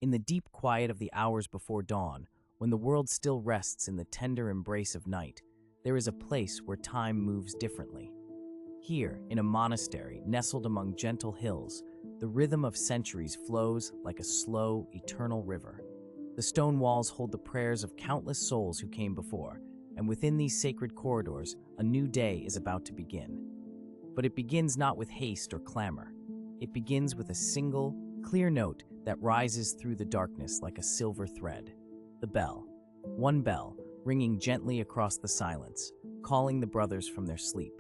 In the deep quiet of the hours before dawn, when the world still rests in the tender embrace of night, there is a place where time moves differently. Here, in a monastery nestled among gentle hills, the rhythm of centuries flows like a slow, eternal river. The stone walls hold the prayers of countless souls who came before, and within these sacred corridors, a new day is about to begin. But it begins not with haste or clamor. It begins with a single, clear note that rises through the darkness like a silver thread. The bell. One bell, ringing gently across the silence, calling the brothers from their sleep.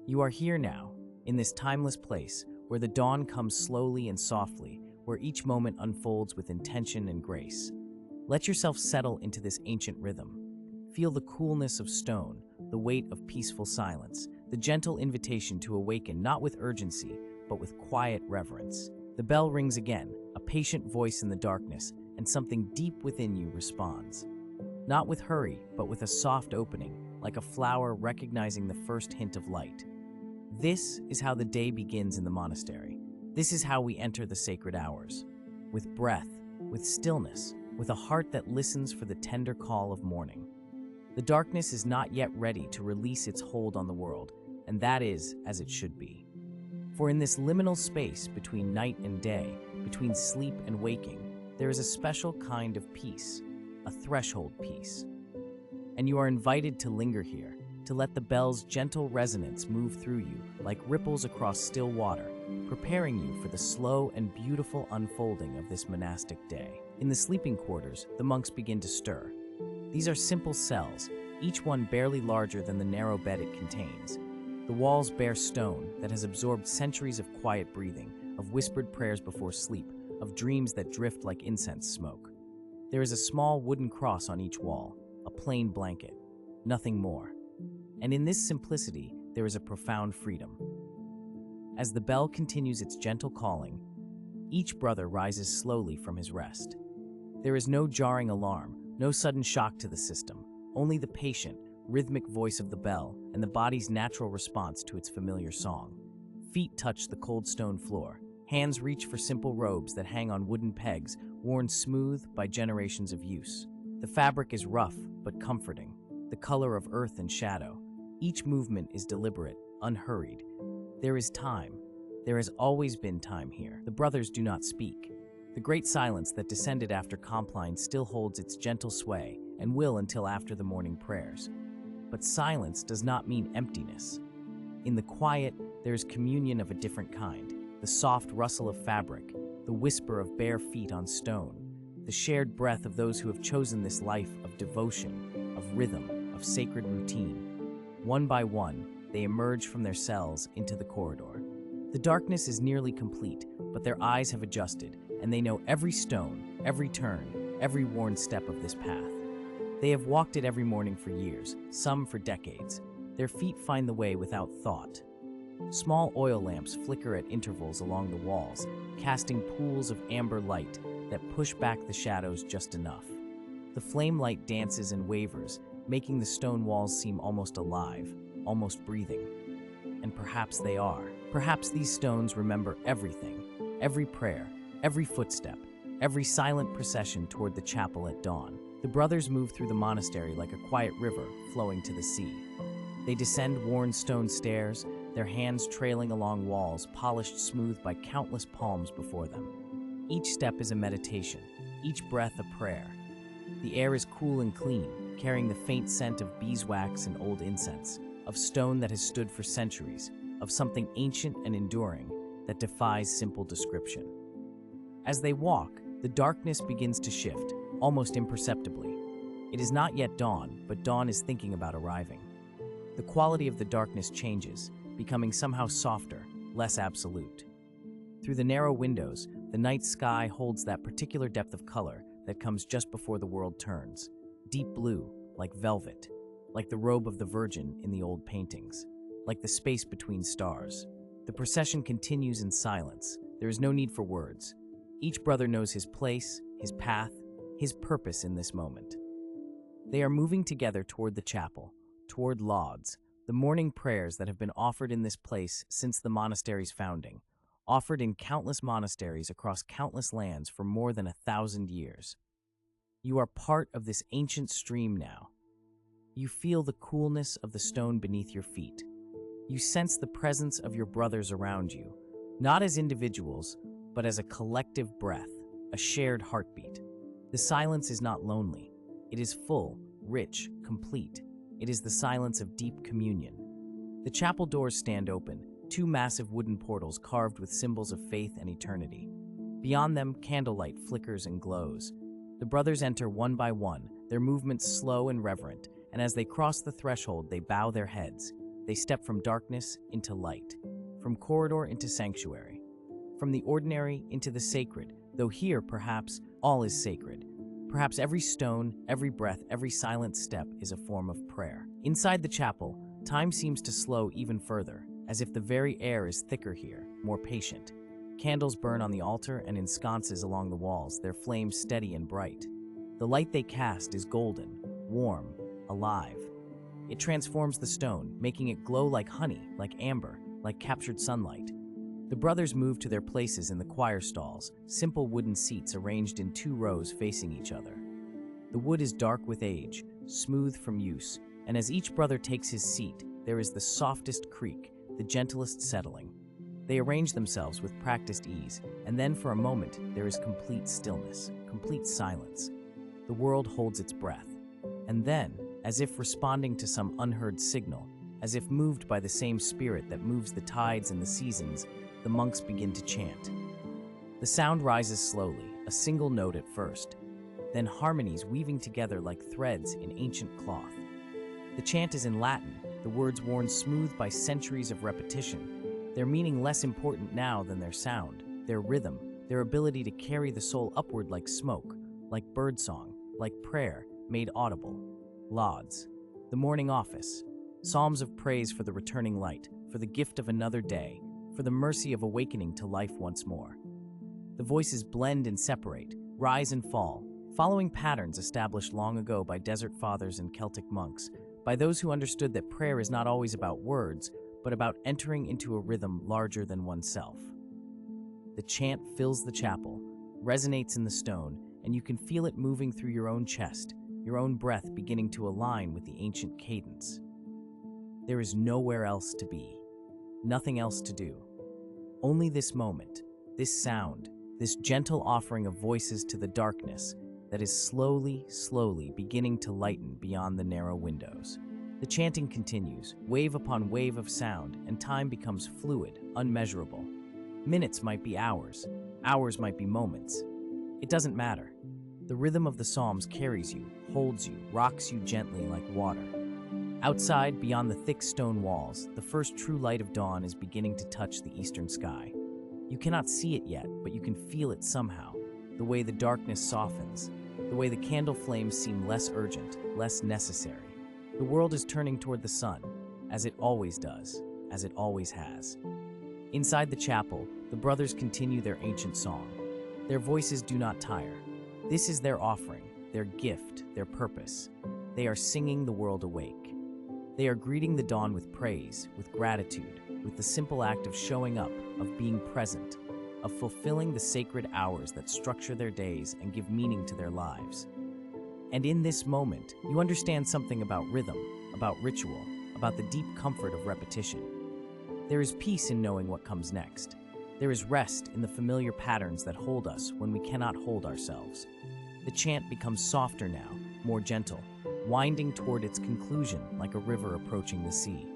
You are here now, in this timeless place, where the dawn comes slowly and softly, where each moment unfolds with intention and grace. Let yourself settle into this ancient rhythm. Feel the coolness of stone, the weight of peaceful silence, the gentle invitation to awaken not with urgency, but with quiet reverence. The bell rings again, a patient voice in the darkness, and something deep within you responds. Not with hurry, but with a soft opening, like a flower recognizing the first hint of light. This is how the day begins in the monastery. This is how we enter the sacred hours. With breath, with stillness, with a heart that listens for the tender call of morning. The darkness is not yet ready to release its hold on the world, and that is as it should be. For in this liminal space between night and day, between sleep and waking, there is a special kind of peace, a threshold peace. And you are invited to linger here, to let the bell's gentle resonance move through you like ripples across still water, preparing you for the slow and beautiful unfolding of this monastic day. In the sleeping quarters, the monks begin to stir. These are simple cells, each one barely larger than the narrow bed it contains. The walls bear stone that has absorbed centuries of quiet breathing, of whispered prayers before sleep, of dreams that drift like incense smoke. There is a small wooden cross on each wall, a plain blanket, nothing more. And in this simplicity, there is a profound freedom. As the bell continues its gentle calling, each brother rises slowly from his rest. There is no jarring alarm, no sudden shock to the system, only the patient, rhythmic voice of the bell and the body's natural response to its familiar song. Feet touch the cold stone floor. Hands reach for simple robes that hang on wooden pegs, worn smooth by generations of use. The fabric is rough but comforting, the color of earth and shadow. Each movement is deliberate, unhurried. There is time. There has always been time here. The brothers do not speak. The great silence that descended after Compline still holds its gentle sway and will until after the morning prayers. But silence does not mean emptiness. In the quiet, there is communion of a different kind. The soft rustle of fabric, the whisper of bare feet on stone, the shared breath of those who have chosen this life of devotion, of rhythm, of sacred routine. One by one, they emerge from their cells into the corridor. The darkness is nearly complete, but their eyes have adjusted, and they know every stone, every turn, every worn step of this path. They have walked it every morning for years, some for decades. Their feet find the way without thought. Small oil lamps flicker at intervals along the walls, casting pools of amber light that push back the shadows just enough. The flame light dances and wavers, making the stone walls seem almost alive, almost breathing. And perhaps they are. Perhaps these stones remember everything, every prayer, every footstep, every silent procession toward the chapel at dawn. The brothers move through the monastery like a quiet river flowing to the sea. They descend worn stone stairs, their hands trailing along walls polished smooth by countless palms before them. Each step is a meditation, each breath a prayer. The air is cool and clean, carrying the faint scent of beeswax and old incense, of stone that has stood for centuries, of something ancient and enduring that defies simple description. As they walk, the darkness begins to shift, almost imperceptibly. It is not yet dawn, but dawn is thinking about arriving. The quality of the darkness changes, becoming somehow softer, less absolute. Through the narrow windows, the night sky holds that particular depth of color that comes just before the world turns. Deep blue, like velvet, like the robe of the Virgin in the old paintings, like the space between stars. The procession continues in silence. There is no need for words. Each brother knows his place, his path, his purpose in this moment. They are moving together toward the chapel, toward lauds, the morning prayers that have been offered in this place since the monastery's founding, offered in countless monasteries across countless lands for more than 1,000 years. You are part of this ancient stream now. You feel the coolness of the stone beneath your feet. You sense the presence of your brothers around you, not as individuals, but as a collective breath, a shared heartbeat. The silence is not lonely. It is full, rich, complete. It is the silence of deep communion. The chapel doors stand open, two massive wooden portals carved with symbols of faith and eternity. Beyond them, candlelight flickers and glows. The brothers enter one by one, their movements slow and reverent, and as they cross the threshold, they bow their heads. They step from darkness into light, from corridor into sanctuary, from the ordinary into the sacred, though here, perhaps, all is sacred. Perhaps every stone, every breath, every silent step is a form of prayer. Inside the chapel, time seems to slow even further, as if the very air is thicker here, more patient. Candles burn on the altar and in sconces along the walls, their flames steady and bright. The light they cast is golden, warm, alive. It transforms the stone, making it glow like honey, like amber, like captured sunlight. The brothers move to their places in the choir stalls, simple wooden seats arranged in 2 rows facing each other. The wood is dark with age, smooth from use, and as each brother takes his seat, there is the softest creak, the gentlest settling. They arrange themselves with practiced ease, and then for a moment there is complete stillness, complete silence. The world holds its breath. And then, as if responding to some unheard signal, as if moved by the same spirit that moves the tides and the seasons, the monks begin to chant. The sound rises slowly, a single note at first, then harmonies weaving together like threads in ancient cloth. The chant is in Latin, the words worn smooth by centuries of repetition, their meaning less important now than their sound, their rhythm, their ability to carry the soul upward like smoke, like birdsong, like prayer, made audible. Lauds, the morning office, psalms of praise for the returning light, for the gift of another day, for the mercy of awakening to life once more. The voices blend and separate, rise and fall, following patterns established long ago by desert fathers and Celtic monks, by those who understood that prayer is not always about words, but about entering into a rhythm larger than oneself. The chant fills the chapel, resonates in the stone, and you can feel it moving through your own chest, your own breath beginning to align with the ancient cadence. There is nowhere else to be, nothing else to do. Only this moment, this sound, this gentle offering of voices to the darkness that is slowly, slowly beginning to lighten beyond the narrow windows. The chanting continues, wave upon wave of sound, and time becomes fluid, unmeasurable. Minutes might be hours, hours might be moments. It doesn't matter. The rhythm of the psalms carries you, holds you, rocks you gently like water. Outside, beyond the thick stone walls, the first true light of dawn is beginning to touch the eastern sky. You cannot see it yet, but you can feel it somehow, the way the darkness softens, the way the candle flames seem less urgent, less necessary. The world is turning toward the sun, as it always does, as it always has. Inside the chapel, the brothers continue their ancient song. Their voices do not tire. This is their offering, their gift, their purpose. They are singing the world awake. They are greeting the dawn with praise, with gratitude, with the simple act of showing up, of being present, of fulfilling the sacred hours that structure their days and give meaning to their lives. And in this moment, you understand something about rhythm, about ritual, about the deep comfort of repetition. There is peace in knowing what comes next. There is rest in the familiar patterns that hold us when we cannot hold ourselves. The chant becomes softer now, more gentle, winding toward its conclusion like a river approaching the sea.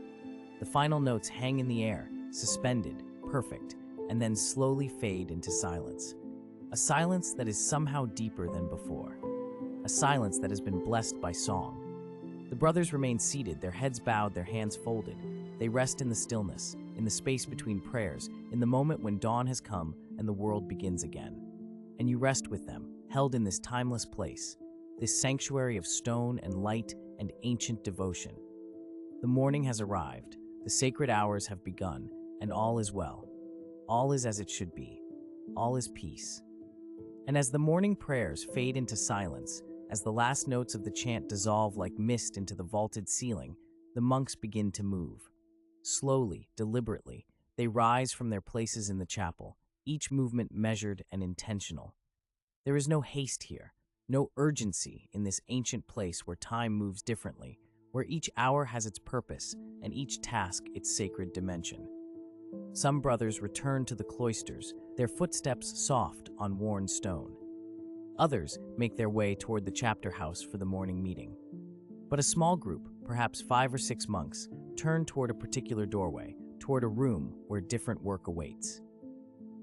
The final notes hang in the air, suspended, perfect, and then slowly fade into silence. A silence that is somehow deeper than before. A silence that has been blessed by song. The brothers remain seated, their heads bowed, their hands folded. They rest in the stillness, in the space between prayers, in the moment when dawn has come and the world begins again. And you rest with them, held in this timeless place, this sanctuary of stone and light and ancient devotion. The morning has arrived, the sacred hours have begun, and all is well. All is as it should be. All is peace. And as the morning prayers fade into silence, as the last notes of the chant dissolve like mist into the vaulted ceiling, the monks begin to move. Slowly, deliberately, They rise from their places in the chapel, each movement measured and intentional. There is no haste here, no urgency in this ancient place where time moves differently, where each hour has its purpose and each task its sacred dimension. Some brothers return to the cloisters, their footsteps soft on worn stone. Others make their way toward the chapter house for the morning meeting. But a small group, perhaps 5 or 6 monks, turn toward a particular doorway, toward a room where different work awaits.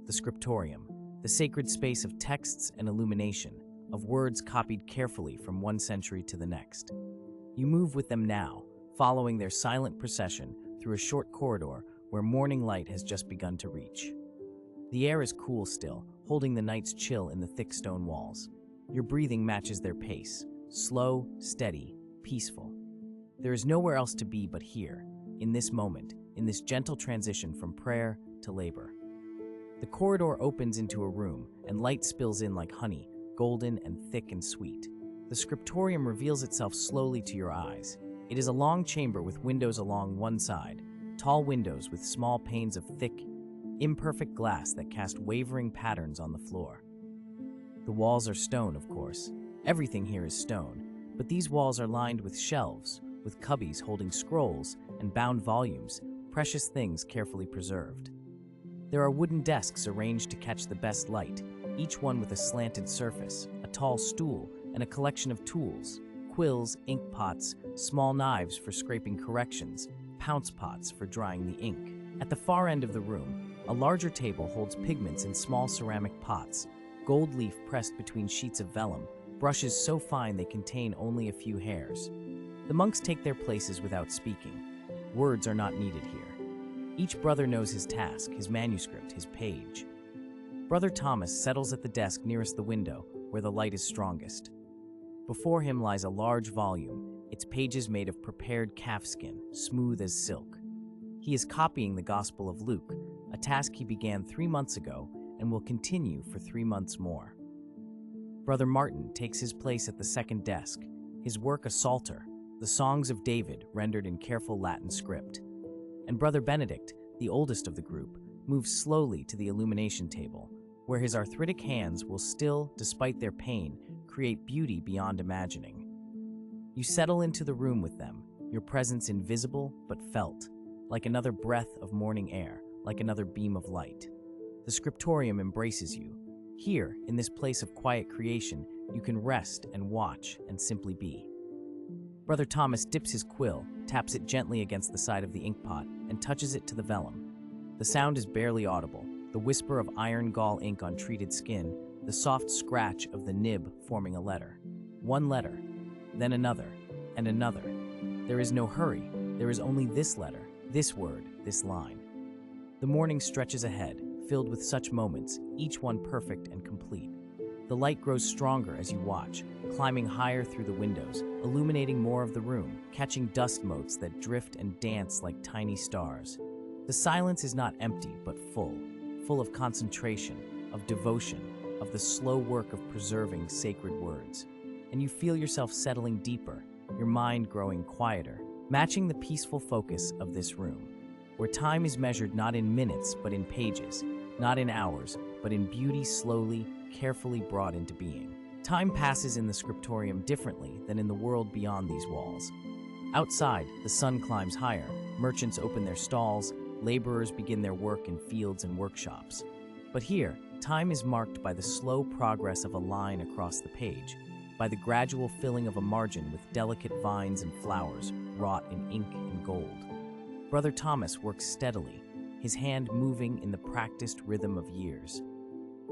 The Scriptorium, the sacred space of texts and illumination, of words copied carefully from one century to the next. You move with them now, following their silent procession through a short corridor where morning light has just begun to reach. The air is cool still, holding the night's chill in the thick stone walls. Your breathing matches their pace, slow, steady, peaceful. There is nowhere else to be but here, in this moment, in this gentle transition from prayer to labor. The corridor opens into a room, and light spills in like honey, golden and thick and sweet. The Scriptorium reveals itself slowly to your eyes. It is a long chamber with windows along one side, tall windows with small panes of thick, imperfect glass that cast wavering patterns on the floor. The walls are stone, of course. Everything here is stone, but these walls are lined with shelves, with cubbies holding scrolls and bound volumes, precious things carefully preserved. There are wooden desks arranged to catch the best light, each one with a slanted surface, a tall stool, and a collection of tools: quills, ink pots, small knives for scraping corrections, pounce pots for drying the ink. At the far end of the room, a larger table holds pigments in small ceramic pots, gold leaf pressed between sheets of vellum, brushes so fine they contain only a few hairs. The monks take their places without speaking. Words are not needed here. Each brother knows his task, his manuscript, his page. Brother Thomas settles at the desk nearest the window, where the light is strongest. Before him lies a large volume, its pages made of prepared calfskin, smooth as silk. He is copying the Gospel of Luke, a task he began 3 months ago and will continue for 3 months more. Brother Martin takes his place at the second desk, his work a psalter, the songs of David rendered in careful Latin script. And Brother Benedict, the oldest of the group, moves slowly to the illumination table, where his arthritic hands will still, despite their pain, create beauty beyond imagining. You settle into the room with them, your presence invisible but felt, like another breath of morning air, like another beam of light. The Scriptorium embraces you. Here, in this place of quiet creation, you can rest and watch and simply be. Brother Thomas dips his quill, taps it gently against the side of the ink pot, and touches it to the vellum. The sound is barely audible, the whisper of iron gall ink on treated skin, the soft scratch of the nib forming a letter. One letter, then another, and another. There is no hurry, there is only this letter, this word, this line. The morning stretches ahead, filled with such moments, each one perfect and complete. The light grows stronger as you watch, climbing higher through the windows, illuminating more of the room, catching dust motes that drift and dance like tiny stars. The silence is not empty, but full of concentration, of devotion, of the slow work of preserving sacred words. And you feel yourself settling deeper, your mind growing quieter, matching the peaceful focus of this room, where time is measured not in minutes, but in pages, not in hours, but in beauty slowly, carefully brought into being. Time passes in the Scriptorium differently than in the world beyond these walls. Outside, the sun climbs higher, merchants open their stalls, laborers begin their work in fields and workshops. But here, time is marked by the slow progress of a line across the page, by the gradual filling of a margin with delicate vines and flowers wrought in ink and gold. Brother Thomas works steadily, his hand moving in the practiced rhythm of years.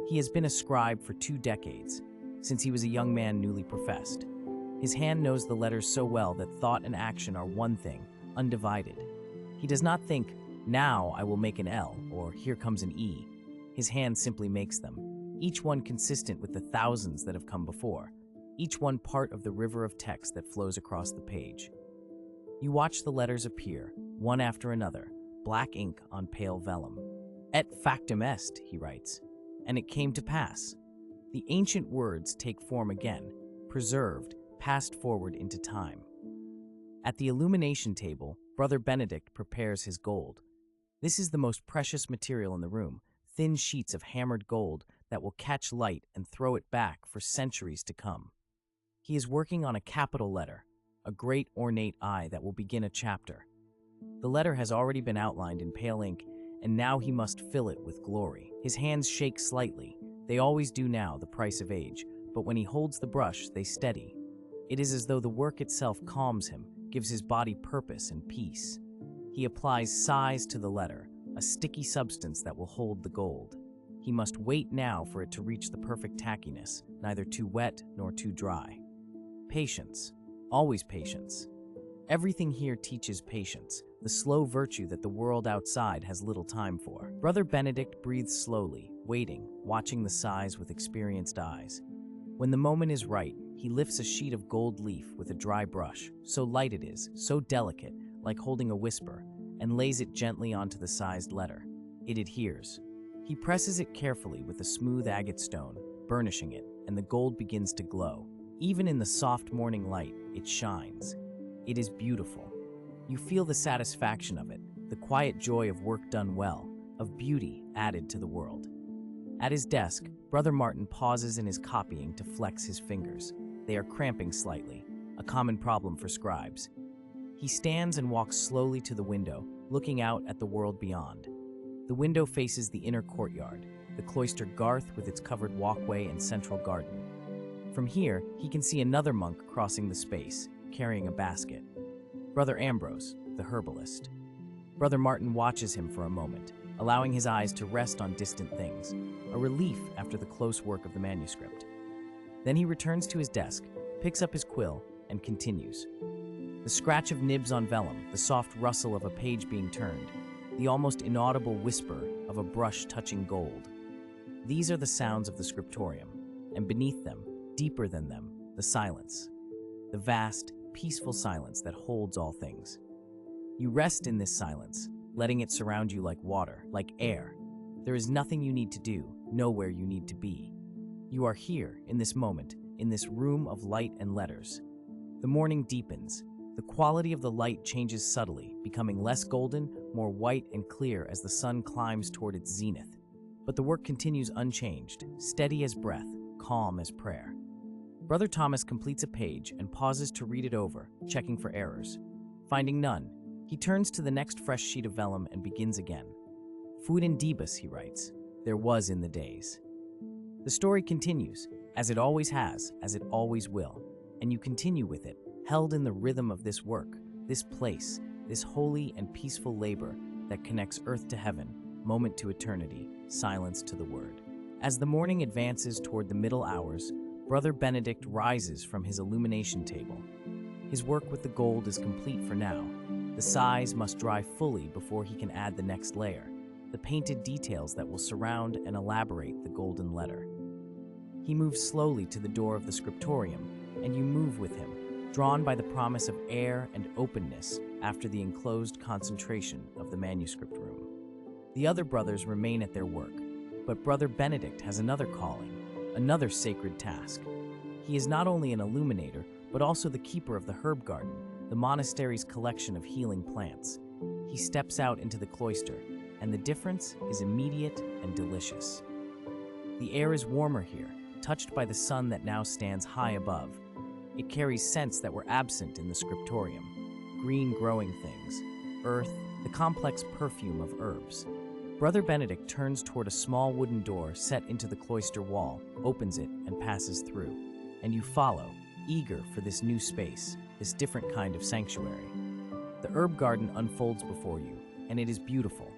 He has been a scribe for 2 decades, since he was a young man newly professed. His hand knows the letters so well that thought and action are one thing, undivided. He does not think, "Now I will make an L," or "Here comes an E." His hand simply makes them, each one consistent with the thousands that have come before, each one part of the river of text that flows across the page. You watch the letters appear, one after another, black ink on pale vellum. "Et factum est," he writes, and it came to pass. The ancient words take form again, preserved, passed forward into time. At the illumination table, Brother Benedict prepares his gold. This is the most precious material in the room, thin sheets of hammered gold that will catch light and throw it back for centuries to come. He is working on a capital letter, a great ornate eye that will begin a chapter. The letter has already been outlined in pale ink, and now he must fill it with glory. His hands shake slightly. They always do now, the price of age, but when he holds the brush, they steady. It is as though the work itself calms him, gives his body purpose and peace. He applies size to the letter, a sticky substance that will hold the gold. He must wait now for it to reach the perfect tackiness, neither too wet nor too dry. Patience. Always patience. Everything here teaches patience, the slow virtue that the world outside has little time for. Brother Benedict breathes slowly, waiting, watching the size with experienced eyes. When the moment is right, he lifts a sheet of gold leaf with a dry brush, so light it is, so delicate, like holding a whisper, and lays it gently onto the sized letter. It adheres. He presses it carefully with a smooth agate stone, burnishing it, and the gold begins to glow. Even in the soft morning light, it shines. It is beautiful. You feel the satisfaction of it, the quiet joy of work done well, of beauty added to the world. At his desk, Brother Martin pauses in his copying to flex his fingers. They are cramping slightly, a common problem for scribes. He stands and walks slowly to the window, looking out at the world beyond. The window faces the inner courtyard, the cloistered garth with its covered walkway and central garden. From here, he can see another monk crossing the space, carrying a basket. Brother Ambrose, the herbalist. Brother Martin watches him for a moment, allowing his eyes to rest on distant things, a relief after the close work of the manuscript. Then he returns to his desk, picks up his quill, and continues. The scratch of nibs on vellum, the soft rustle of a page being turned, the almost inaudible whisper of a brush touching gold. These are the sounds of the Scriptorium, and beneath them, deeper than them, the silence. The vast, peaceful silence that holds all things. You rest in this silence, letting it surround you like water, like air. There is nothing you need to do, nowhere you need to be. You are here, in this moment, in this room of light and letters. The morning deepens. The quality of the light changes subtly, becoming less golden, more white and clear as the sun climbs toward its zenith. But the work continues unchanged, steady as breath, calm as prayer. Brother Thomas completes a page and pauses to read it over, checking for errors. Finding none, he turns to the next fresh sheet of vellum and begins again. Fuit in debus, he writes. There was in the days. The story continues, as it always has, as it always will, and you continue with it, held in the rhythm of this work, this place, this holy and peaceful labor that connects earth to heaven, moment to eternity, silence to the word. As the morning advances toward the middle hours, Brother Benedict rises from his illumination table. His work with the gold is complete for now. The size must dry fully before he can add the next layer, the painted details that will surround and elaborate the golden letter. He moves slowly to the door of the Scriptorium, and you move with him, drawn by the promise of air and openness after the enclosed concentration of the manuscript room. The other brothers remain at their work, but Brother Benedict has another calling, another sacred task. He is not only an illuminator, but also the keeper of the herb garden, the monastery's collection of healing plants. He steps out into the cloister, and the difference is immediate and delicious. The air is warmer here, touched by the sun that now stands high above. It carries scents that were absent in the Scriptorium: green growing things, earth, the complex perfume of herbs. Brother Benedict turns toward a small wooden door set into the cloister wall, opens it, and passes through. And you follow, eager for this new space, this different kind of sanctuary. The herb garden unfolds before you, and it is beautiful.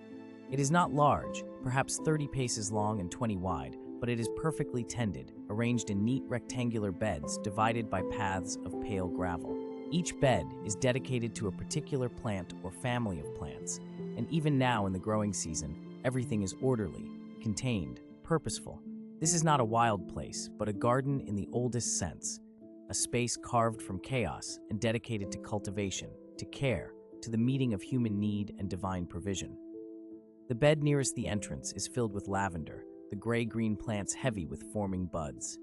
It is not large, perhaps 30 paces long and 20 wide, but it is perfectly tended, arranged in neat rectangular beds divided by paths of pale gravel. Each bed is dedicated to a particular plant or family of plants, and even now in the growing season, everything is orderly, contained, purposeful. This is not a wild place, but a garden in the oldest sense, a space carved from chaos and dedicated to cultivation, to care, to the meeting of human need and divine provision. The bed nearest the entrance is filled with lavender, the gray-green plants heavy with forming buds.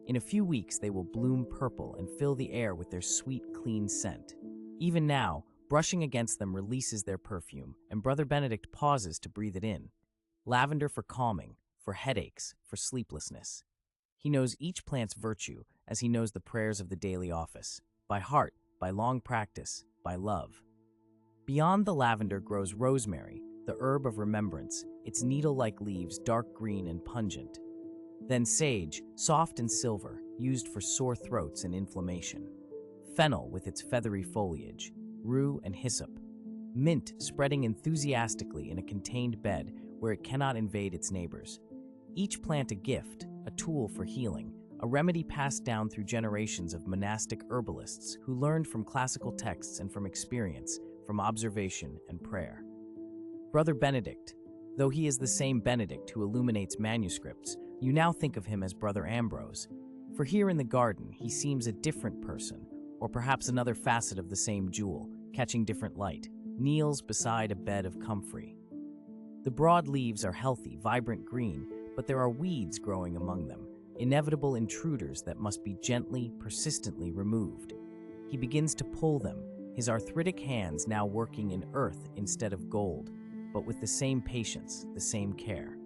In a few weeks, they will bloom purple and fill the air with their sweet, clean scent. Even now, Brushing against them releases their perfume, and Brother Benedict pauses to breathe it in. Lavender for calming, for headaches, for sleeplessness. He knows each plant's virtue as he knows the prayers of the daily office, by heart, by long practice, by love. Beyond the lavender grows rosemary, the herb of remembrance, its needle-like leaves dark green and pungent. Then sage, soft and silver, used for sore throats and inflammation. Fennel with its feathery foliage, rue and hyssop. Mint spreading enthusiastically in a contained bed where it cannot invade its neighbors. Each plant a gift, a tool for healing, a remedy passed down through generations of monastic herbalists who learned from classical texts and from experience, from observation and prayer. Brother Benedict, though he is the same Benedict who illuminates manuscripts, you now think of him as Brother Ambrose, for here in the garden he seems a different person, or perhaps another facet of the same jewel, catching different light, kneels beside a bed of comfrey. The broad leaves are healthy, vibrant green, but there are weeds growing among them, inevitable intruders that must be gently, persistently removed. He begins to pull them, his arthritic hands now working in earth instead of gold, but with the same patience, the same care.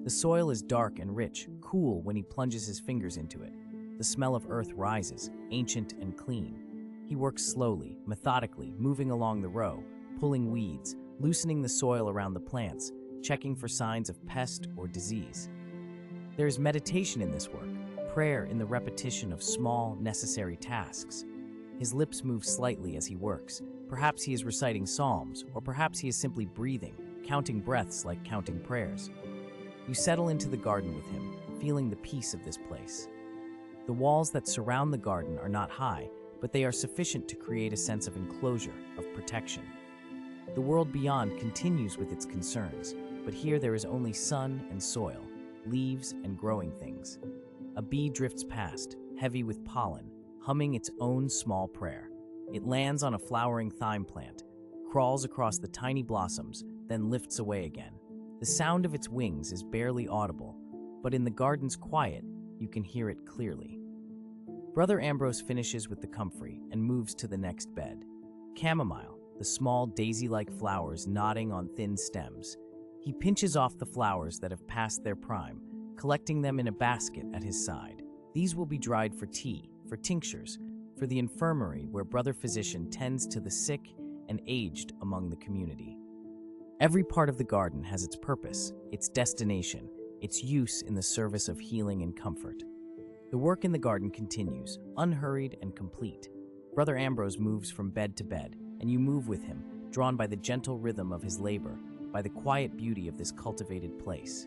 The soil is dark and rich, cool when he plunges his fingers into it. The smell of earth rises, ancient and clean. He works slowly, methodically, moving along the row, pulling weeds, loosening the soil around the plants, checking for signs of pest or disease. There is meditation in this work, prayer in the repetition of small, necessary tasks. His lips move slightly as he works. Perhaps he is reciting psalms, or perhaps he is simply breathing, counting breaths like counting prayers. You settle into the garden with him, feeling the peace of this place. The walls that surround the garden are not high, but they are sufficient to create a sense of enclosure, of protection. The world beyond continues with its concerns, but here there is only sun and soil, leaves and growing things. A bee drifts past, heavy with pollen, humming its own small prayer. It lands on a flowering thyme plant, crawls across the tiny blossoms, then lifts away again. The sound of its wings is barely audible, but in the garden's quiet, you can hear it clearly. Brother Ambrose finishes with the comfrey and moves to the next bed. Chamomile, the small daisy-like flowers nodding on thin stems. He pinches off the flowers that have passed their prime, collecting them in a basket at his side. These will be dried for tea, for tinctures, for the infirmary where Brother Physician tends to the sick and aged among the community. Every part of the garden has its purpose, its destination, its use in the service of healing and comfort. The work in the garden continues, unhurried and complete. Brother Ambrose moves from bed to bed, and you move with him, drawn by the gentle rhythm of his labor, by the quiet beauty of this cultivated place.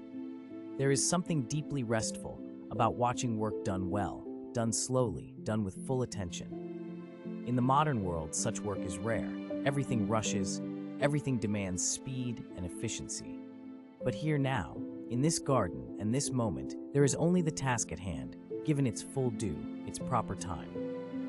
There is something deeply restful about watching work done well, done slowly, done with full attention. In the modern world, such work is rare. Everything rushes, everything demands speed and efficiency. But here now, in this garden and this moment, there is only the task at hand, given its full due, its proper time.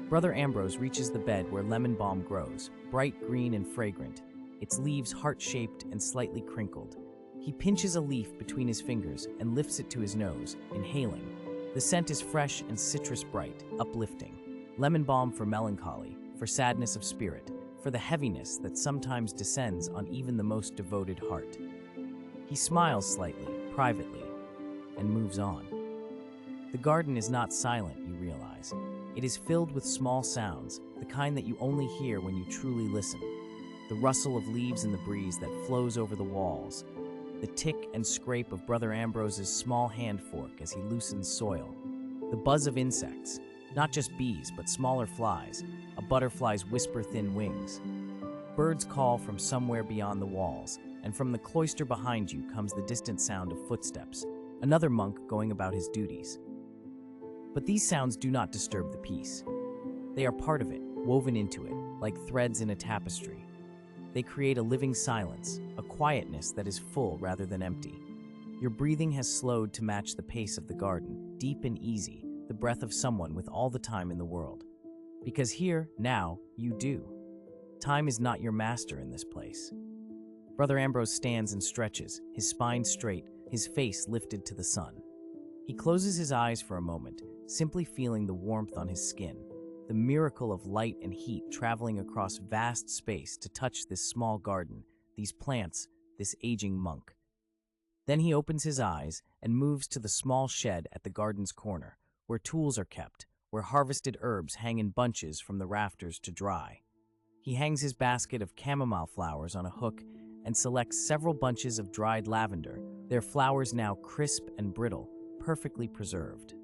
Brother Ambrose reaches the bed where lemon balm grows, bright green and fragrant, its leaves heart-shaped and slightly crinkled. He pinches a leaf between his fingers and lifts it to his nose, inhaling. The scent is fresh and citrus bright, uplifting. Lemon balm for melancholy, for sadness of spirit, for the heaviness that sometimes descends on even the most devoted heart. He smiles slightly, privately, and moves on. The garden is not silent, you realize. It is filled with small sounds, the kind that you only hear when you truly listen. The rustle of leaves in the breeze that flows over the walls, the tick and scrape of Brother Ambrose's small hand fork as he loosens soil, the buzz of insects, not just bees, but smaller flies, a butterfly's whisper-thin wings. Birds call from somewhere beyond the walls, and from the cloister behind you comes the distant sound of footsteps, another monk going about his duties. But these sounds do not disturb the peace. They are part of it, woven into it, like threads in a tapestry. They create a living silence, a quietness that is full rather than empty. Your breathing has slowed to match the pace of the garden, deep and easy, the breath of someone with all the time in the world. Because here, now, you do. Time is not your master in this place. Brother Ambrose stands and stretches, his spine straight, his face lifted to the sun. He closes his eyes for a moment, simply feeling the warmth on his skin, the miracle of light and heat traveling across vast space to touch this small garden, these plants, this aging monk. Then he opens his eyes and moves to the small shed at the garden's corner, where tools are kept, where harvested herbs hang in bunches from the rafters to dry. He hangs his basket of chamomile flowers on a hook and selects several bunches of dried lavender, their flowers now crisp and brittle, perfectly preserved.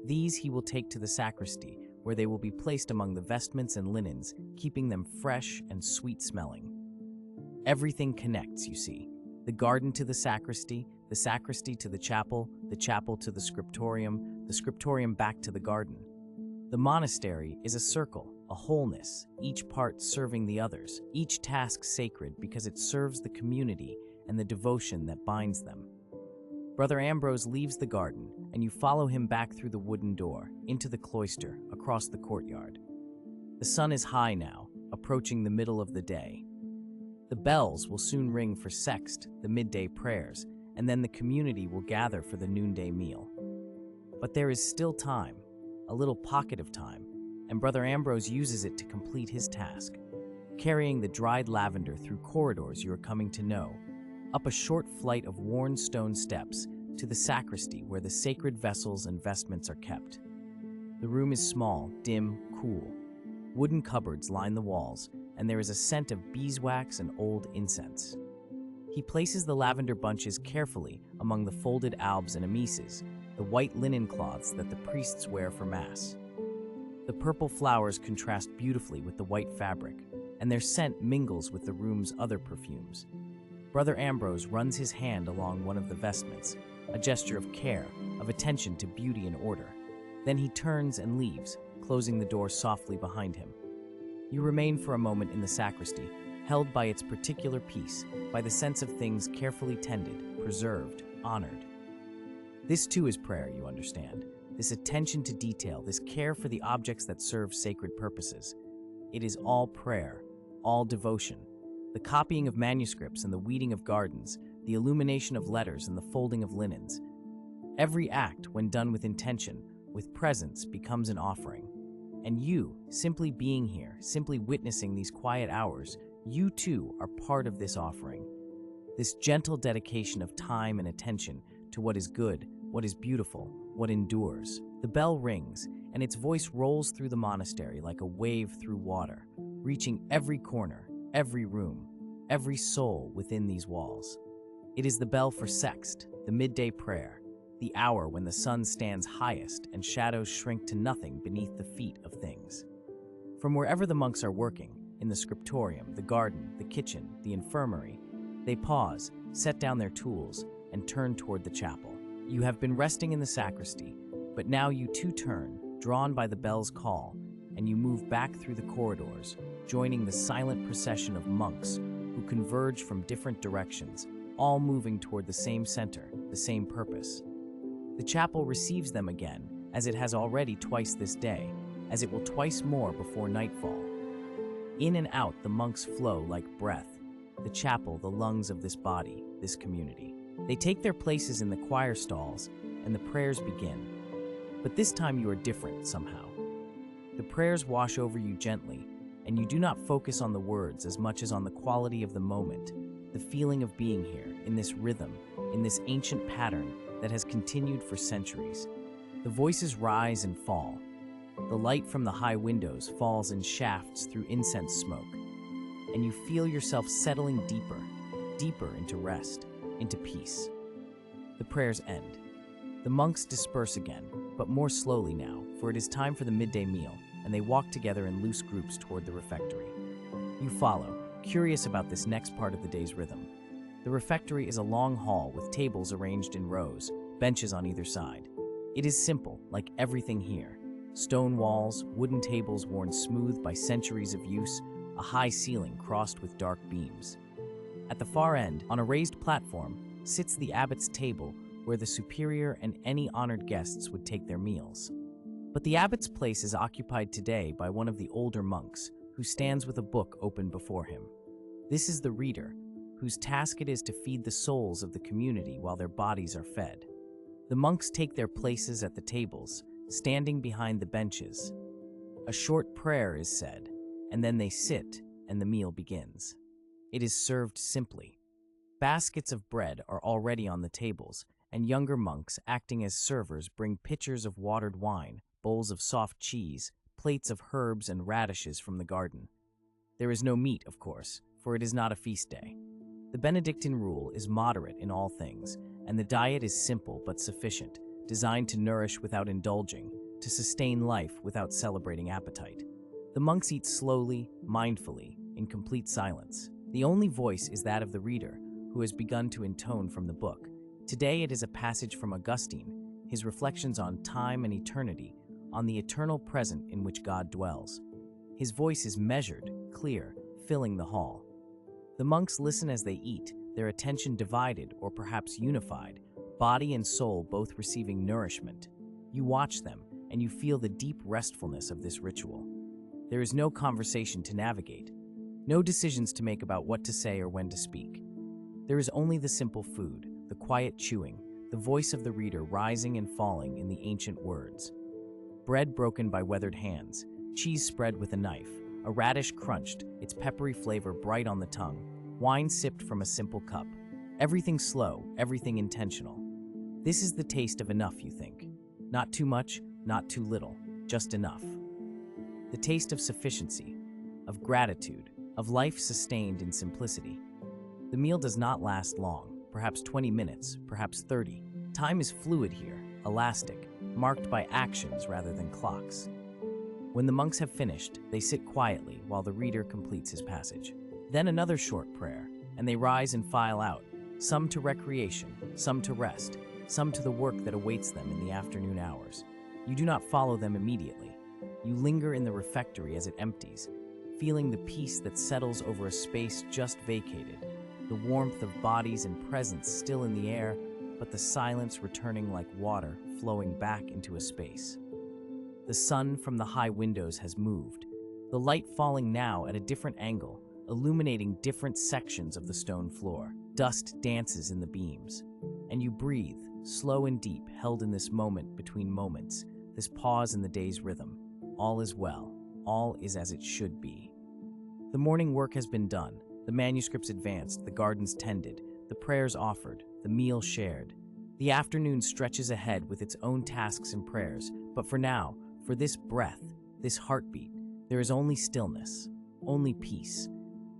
These he will take to the sacristy, where they will be placed among the vestments and linens, keeping them fresh and sweet-smelling. Everything connects, you see. The garden to the sacristy to the chapel to the scriptorium back to the garden. The monastery is a circle, a wholeness, each part serving the others, each task sacred because it serves the community and the devotion that binds them. Brother Ambrose leaves the garden, and you follow him back through the wooden door, into the cloister, across the courtyard. The sun is high now, approaching the middle of the day. The bells will soon ring for sext, the midday prayers, and then the community will gather for the noonday meal. But there is still time, a little pocket of time, and Brother Ambrose uses it to complete his task, carrying the dried lavender through corridors you are coming to know, up a short flight of worn stone steps to the sacristy where the sacred vessels and vestments are kept. The room is small, dim, cool. Wooden cupboards line the walls, and there is a scent of beeswax and old incense. He places the lavender bunches carefully among the folded albs and amices, the white linen cloths that the priests wear for Mass. The purple flowers contrast beautifully with the white fabric, and their scent mingles with the room's other perfumes. Brother Ambrose runs his hand along one of the vestments, a gesture of care, of attention to beauty and order. Then he turns and leaves, closing the door softly behind him. You remain for a moment in the sacristy, held by its particular peace, by the sense of things carefully tended, preserved, honored. This too is prayer, you understand. This attention to detail, this care for the objects that serve sacred purposes. It is all prayer, all devotion. The copying of manuscripts and the weeding of gardens, the illumination of letters and the folding of linens. Every act, when done with intention, with presence, becomes an offering. And you, simply being here, simply witnessing these quiet hours, you too are part of this offering. This gentle dedication of time and attention to what is good, what is beautiful, what endures. The bell rings, and its voice rolls through the monastery like a wave through water, reaching every corner, every room, every soul within these walls. It is the bell for sext, the midday prayer, the hour when the sun stands highest and shadows shrink to nothing beneath the feet of things. From wherever the monks are working, in the scriptorium, the garden, the kitchen, the infirmary, they pause, set down their tools, and turn toward the chapel. You have been resting in the sacristy, but now you too turn, drawn by the bell's call, and you move back through the corridors, joining the silent procession of monks who converge from different directions, all moving toward the same center, the same purpose. The chapel receives them again, as it has already twice this day, as it will twice more before nightfall. In and out the monks flow like breath, the chapel the lungs of this body, this community. They take their places in the choir stalls, and the prayers begin. But this time you are different somehow. The prayers wash over you gently, and you do not focus on the words as much as on the quality of the moment, the feeling of being here, in this rhythm, in this ancient pattern that has continued for centuries. The voices rise and fall. The light from the high windows falls in shafts through incense smoke, and you feel yourself settling deeper, deeper into rest, into peace. The prayers end. The monks disperse again, but more slowly now, for it is time for the midday meal, and they walk together in loose groups toward the refectory. You follow, curious about this next part of the day's rhythm. The refectory is a long hall with tables arranged in rows, benches on either side. It is simple, like everything here. Stone walls, wooden tables worn smooth by centuries of use, a high ceiling crossed with dark beams. At the far end, on a raised platform, sits the abbot's table where the superior and any honored guests would take their meals. But the abbot's place is occupied today by one of the older monks, who stands with a book open before him. This is the reader, whose task it is to feed the souls of the community while their bodies are fed. The monks take their places at the tables, standing behind the benches. A short prayer is said, and then they sit, and the meal begins. It is served simply. Baskets of bread are already on the tables, and younger monks, acting as servers, bring pitchers of watered wine, bowls of soft cheese, plates of herbs and radishes from the garden. There is no meat, of course, for it is not a feast day. The Benedictine rule is moderate in all things, and the diet is simple but sufficient, designed to nourish without indulging, to sustain life without celebrating appetite. The monks eat slowly, mindfully, in complete silence. The only voice is that of the reader, who has begun to intone from the book. Today it is a passage from Augustine, his reflections on time and eternity, on the eternal present in which God dwells. His voice is measured, clear, filling the hall. The monks listen as they eat, their attention divided or perhaps unified, body and soul both receiving nourishment. You watch them, and you feel the deep restfulness of this ritual. There is no conversation to navigate, no decisions to make about what to say or when to speak. There is only the simple food, the quiet chewing, the voice of the reader rising and falling in the ancient words. Bread broken by weathered hands, cheese spread with a knife, a radish crunched, its peppery flavor bright on the tongue, wine sipped from a simple cup. Everything slow, everything intentional. This is the taste of enough, you think. Not too much, not too little, just enough. The taste of sufficiency, of gratitude, of life sustained in simplicity. The meal does not last long, perhaps 20 minutes, perhaps 30. Time is fluid here, elastic, marked by actions rather than clocks. When the monks have finished, they sit quietly while the reader completes his passage. Then another short prayer, and they rise and file out, some to recreation, some to rest, some to the work that awaits them in the afternoon hours. You do not follow them immediately. You linger in the refectory as it empties, feeling the peace that settles over a space just vacated, the warmth of bodies and presence still in the air, but the silence returning like water flowing back into a space. The sun from the high windows has moved, the light falling now at a different angle, illuminating different sections of the stone floor. Dust dances in the beams, and you breathe, slow and deep, held in this moment between moments, this pause in the day's rhythm. All is well, all is as it should be. The morning work has been done, the manuscripts advanced, the gardens tended, the prayers offered, the meal shared. The afternoon stretches ahead with its own tasks and prayers, but for now, for this breath, this heartbeat, there is only stillness, only peace,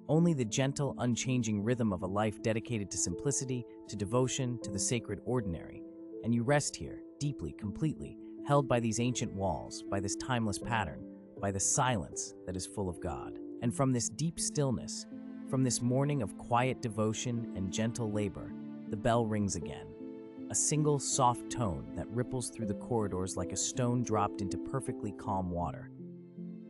only the gentle, unchanging rhythm of a life dedicated to simplicity, to devotion, to the sacred ordinary. And you rest here, deeply, completely, held by these ancient walls, by this timeless pattern, by the silence that is full of God. And from this deep stillness, from this morning of quiet devotion and gentle labor, the bell rings again. A single soft tone that ripples through the corridors like a stone dropped into perfectly calm water.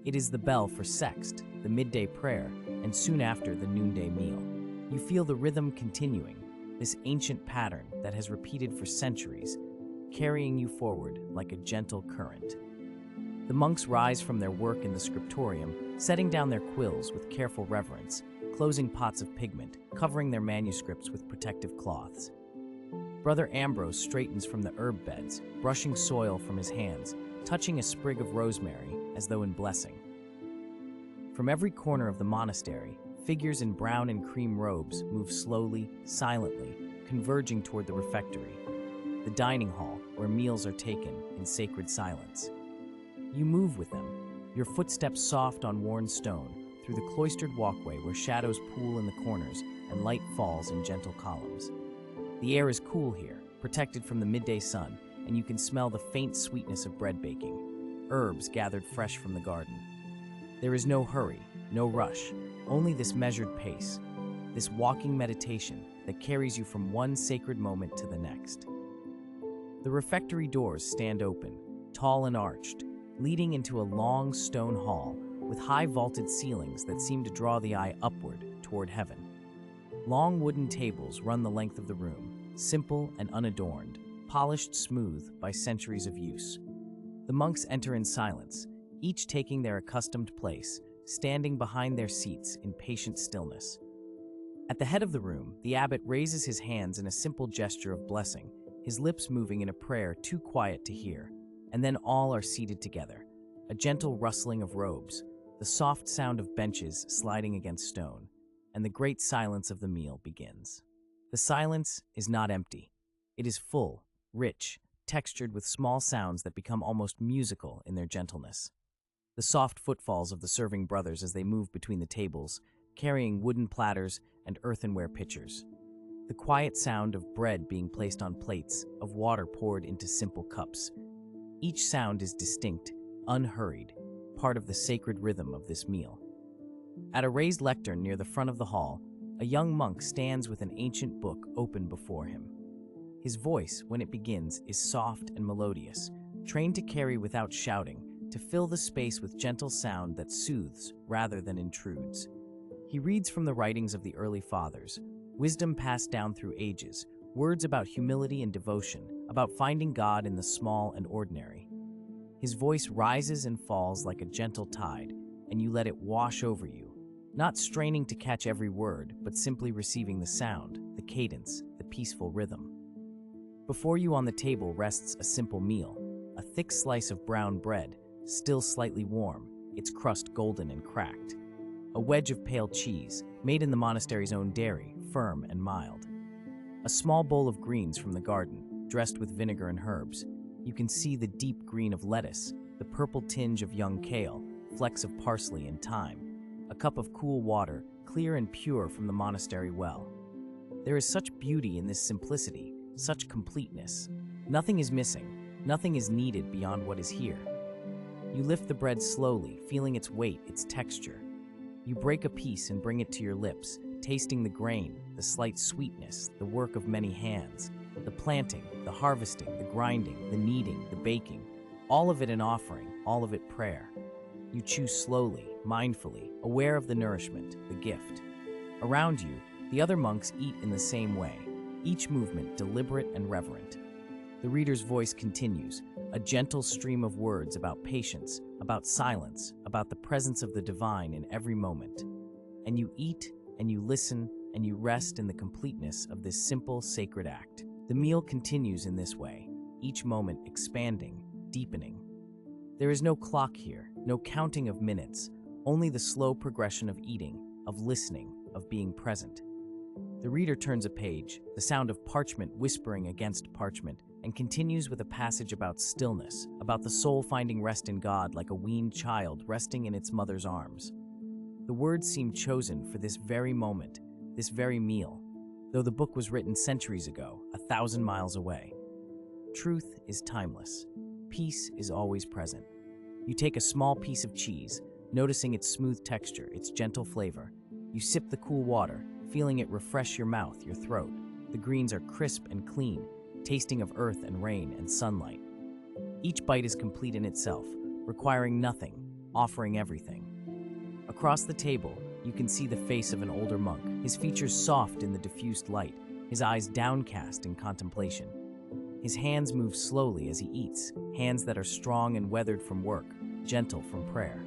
It is the bell for sext, the midday prayer, and soon after the noonday meal. You feel the rhythm continuing, this ancient pattern that has repeated for centuries, carrying you forward like a gentle current. The monks rise from their work in the Scriptorium, setting down their quills with careful reverence, closing pots of pigment, covering their manuscripts with protective cloths. Brother Ambrose straightens from the herb beds, brushing soil from his hands, touching a sprig of rosemary as though in blessing. From every corner of the monastery, figures in brown and cream robes move slowly, silently, converging toward the refectory, the dining hall where meals are taken in sacred silence. You move with them, your footsteps soft on worn stone, through the cloistered walkway where shadows pool in the corners and light falls in gentle columns. The air is cool here, protected from the midday sun, and you can smell the faint sweetness of bread baking, herbs gathered fresh from the garden. There is no hurry, no rush, only this measured pace, this walking meditation that carries you from one sacred moment to the next. The refectory doors stand open, tall and arched, leading into a long stone hall with high vaulted ceilings that seem to draw the eye upward toward heaven. Long wooden tables run the length of the room, simple and unadorned, polished smooth by centuries of use. The monks enter in silence, each taking their accustomed place, standing behind their seats in patient stillness. At the head of the room, the abbot raises his hands in a simple gesture of blessing, his lips moving in a prayer too quiet to hear, and then all are seated together, a gentle rustling of robes, the soft sound of benches sliding against stone, and the great silence of the meal begins. The silence is not empty. It is full, rich, textured with small sounds that become almost musical in their gentleness. The soft footfalls of the serving brothers as they move between the tables, carrying wooden platters and earthenware pitchers. The quiet sound of bread being placed on plates, of water poured into simple cups. Each sound is distinct, unhurried, part of the sacred rhythm of this meal. At a raised lectern near the front of the hall, a young monk stands with an ancient book open before him. His voice, when it begins, is soft and melodious, trained to carry without shouting, to fill the space with gentle sound that soothes rather than intrudes. He reads from the writings of the early fathers, wisdom passed down through ages, words about humility and devotion, about finding God in the small and ordinary. His voice rises and falls like a gentle tide, and you let it wash over you, not straining to catch every word, but simply receiving the sound, the cadence, the peaceful rhythm. Before you on the table rests a simple meal, a thick slice of brown bread, still slightly warm, its crust golden and cracked. A wedge of pale cheese, made in the monastery's own dairy, firm and mild. A small bowl of greens from the garden, dressed with vinegar and herbs. You can see the deep green of lettuce, the purple tinge of young kale, flecks of parsley and thyme. A cup of cool water, clear and pure from the monastery well. There is such beauty in this simplicity, such completeness. Nothing is missing, nothing is needed beyond what is here. You lift the bread slowly, feeling its weight, its texture. You break a piece and bring it to your lips, tasting the grain, the slight sweetness, the work of many hands, the planting, the harvesting, the grinding, the kneading, the baking, all of it an offering, all of it prayer. You chew slowly, mindfully, aware of the nourishment, the gift. Around you, the other monks eat in the same way, each movement deliberate and reverent. The reader's voice continues, a gentle stream of words about patience, about silence, about the presence of the divine in every moment. And you eat, and you listen, and you rest in the completeness of this simple, sacred act. The meal continues in this way, each moment expanding, deepening. There is no clock here, no counting of minutes, only the slow progression of eating, of listening, of being present. The reader turns a page, the sound of parchment whispering against parchment, and continues with a passage about stillness, about the soul finding rest in God like a weaned child resting in its mother's arms. The words seem chosen for this very moment, this very meal, though the book was written centuries ago, 1,000 miles away. Truth is timeless. Peace is always present. You take a small piece of cheese, noticing its smooth texture, its gentle flavor. You sip the cool water, feeling it refresh your mouth, your throat. The greens are crisp and clean, tasting of earth and rain and sunlight. Each bite is complete in itself, requiring nothing, offering everything. Across the table, you can see the face of an older monk, his features soft in the diffused light, his eyes downcast in contemplation. His hands move slowly as he eats, hands that are strong and weathered from work, gentle from prayer.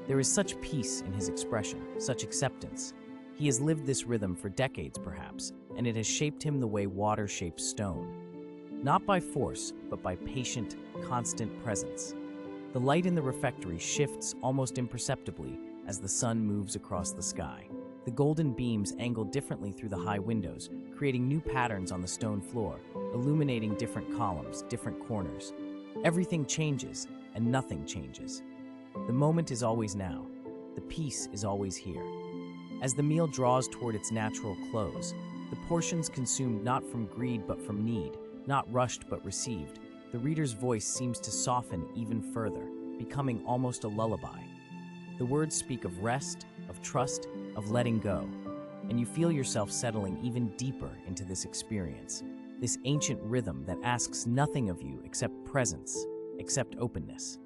There is such peace in his expression, such acceptance. He has lived this rhythm for decades, perhaps, and it has shaped him the way water shapes stone. Not by force, but by patient, constant presence. The light in the refectory shifts almost imperceptibly as the sun moves across the sky. The golden beams angle differently through the high windows, creating new patterns on the stone floor, illuminating different columns, different corners. Everything changes, and nothing changes. The moment is always now. The peace is always here. As the meal draws toward its natural close, the portions consumed not from greed but from need, not rushed but received, the reader's voice seems to soften even further, becoming almost a lullaby. The words speak of rest, of trust, of letting go, and you feel yourself settling even deeper into this experience, this ancient rhythm that asks nothing of you except presence, except openness.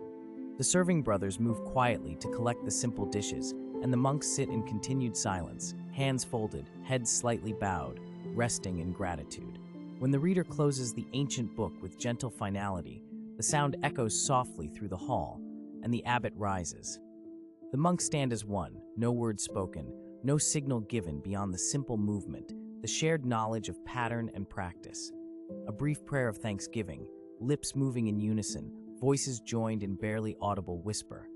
The serving brothers move quietly to collect the simple dishes, and the monks sit in continued silence, hands folded, heads slightly bowed, resting in gratitude. When the reader closes the ancient book with gentle finality, the sound echoes softly through the hall, and the abbot rises. The monks stand as one, no word spoken, no signal given beyond the simple movement, the shared knowledge of pattern and practice. A brief prayer of thanksgiving, lips moving in unison, voices joined in barely audible whisper.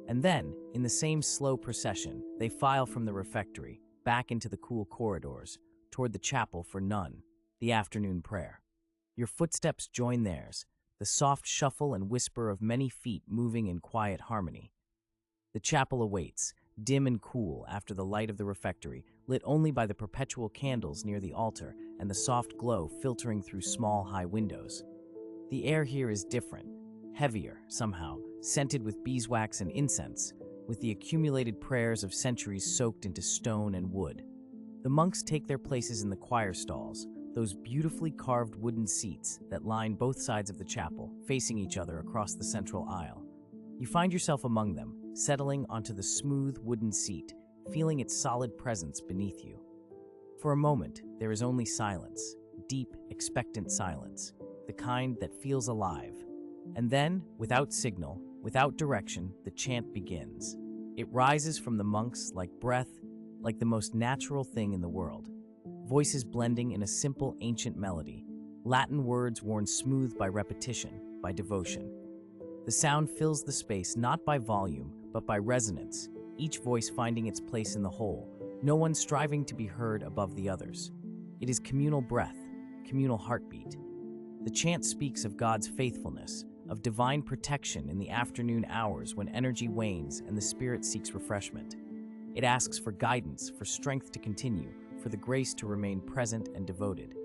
And then, in the same slow procession, they file from the refectory, back into the cool corridors, toward the chapel for none, the afternoon prayer. Your footsteps join theirs, the soft shuffle and whisper of many feet moving in quiet harmony. The chapel awaits, dim and cool after the light of the refectory, lit only by the perpetual candles near the altar and the soft glow filtering through small, high windows. The air here is different, heavier, somehow, scented with beeswax and incense, with the accumulated prayers of centuries soaked into stone and wood. The monks take their places in the choir stalls, those beautifully carved wooden seats that line both sides of the chapel, facing each other across the central aisle. You find yourself among them, settling onto the smooth wooden seat, feeling its solid presence beneath you. For a moment, there is only silence, deep, expectant silence, the kind that feels alive. And then, without signal, without direction, the chant begins. It rises from the monks like breath, like the most natural thing in the world. Voices blending in a simple ancient melody, Latin words worn smooth by repetition, by devotion. The sound fills the space not by volume, but by resonance, each voice finding its place in the whole, no one striving to be heard above the others. It is communal breath, communal heartbeat. The chant speaks of God's faithfulness, of divine protection in the afternoon hours when energy wanes and the spirit seeks refreshment. It asks for guidance, for strength to continue, for the grace to remain present and devoted.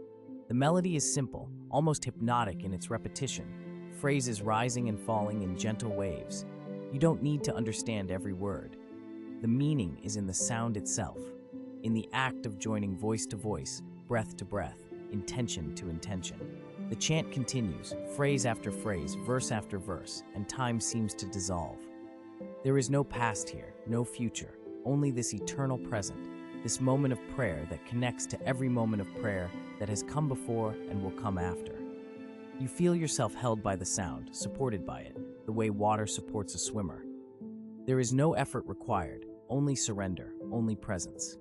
The melody is simple, almost hypnotic in its repetition, phrases rising and falling in gentle waves. You don't need to understand every word. The meaning is in the sound itself, in the act of joining voice to voice, breath to breath, intention to intention. The chant continues, phrase after phrase, verse after verse, and time seems to dissolve. There is no past here, no future, only this eternal present, this moment of prayer that connects to every moment of prayer that has come before and will come after. You feel yourself held by the sound, supported by it, the way water supports a swimmer. There is no effort required, only surrender, only presence.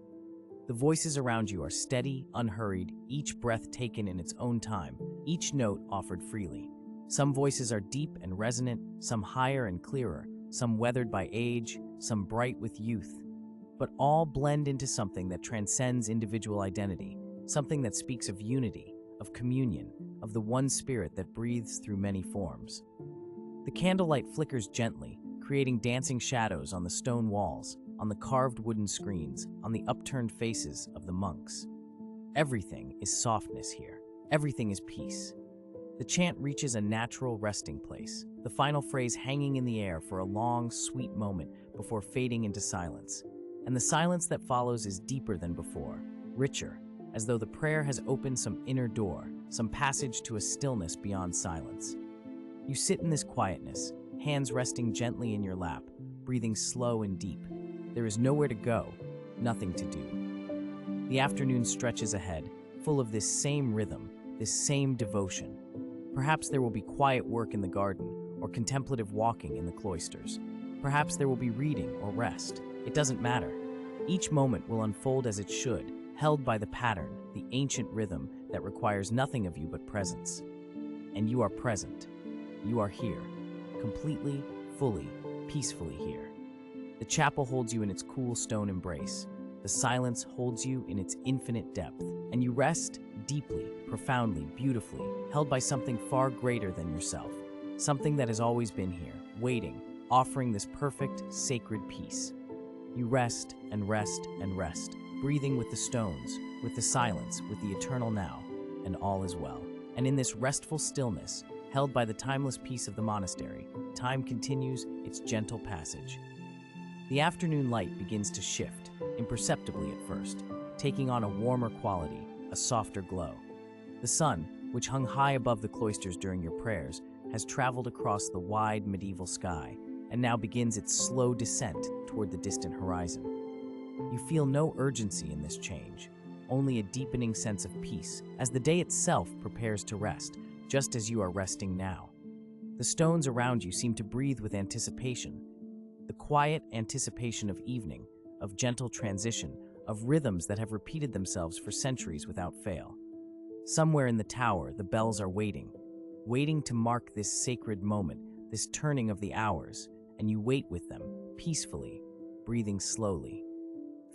The voices around you are steady, unhurried, each breath taken in its own time, each note offered freely. Some voices are deep and resonant, some higher and clearer, some weathered by age, some bright with youth, but all blend into something that transcends individual identity, something that speaks of unity, of communion, of the one spirit that breathes through many forms. The candlelight flickers gently, creating dancing shadows on the stone walls, on the carved wooden screens, on the upturned faces of the monks. Everything is softness here. Everything is peace. The chant reaches a natural resting place, the final phrase hanging in the air for a long, sweet moment before fading into silence. And the silence that follows is deeper than before, richer, as though the prayer has opened some inner door, some passage to a stillness beyond silence. You sit in this quietness, hands resting gently in your lap, breathing slow and deep. There is nowhere to go, nothing to do. The afternoon stretches ahead, full of this same rhythm, this same devotion. Perhaps there will be quiet work in the garden, or contemplative walking in the cloisters. Perhaps there will be reading or rest. It doesn't matter. Each moment will unfold as it should, held by the pattern, the ancient rhythm that requires nothing of you but presence. And you are present. You are here, completely, fully, peacefully here. The chapel holds you in its cool stone embrace. The silence holds you in its infinite depth, and you rest deeply, profoundly, beautifully, held by something far greater than yourself, something that has always been here, waiting, offering this perfect, sacred peace. You rest and rest and rest, breathing with the stones, with the silence, with the eternal now, and all is well. And in this restful stillness, held by the timeless peace of the monastery, time continues its gentle passage. The afternoon light begins to shift, imperceptibly at first, taking on a warmer quality, a softer glow. The sun, which hung high above the cloisters during your prayers, has traveled across the wide medieval sky, and now begins its slow descent toward the distant horizon. You feel no urgency in this change, only a deepening sense of peace, as the day itself prepares to rest, just as you are resting now. The stones around you seem to breathe with anticipation, the quiet anticipation of evening, of gentle transition, of rhythms that have repeated themselves for centuries without fail. Somewhere in the tower, the bells are waiting to mark this sacred moment, this turning of the hours, and you wait with them, peacefully, breathing slowly,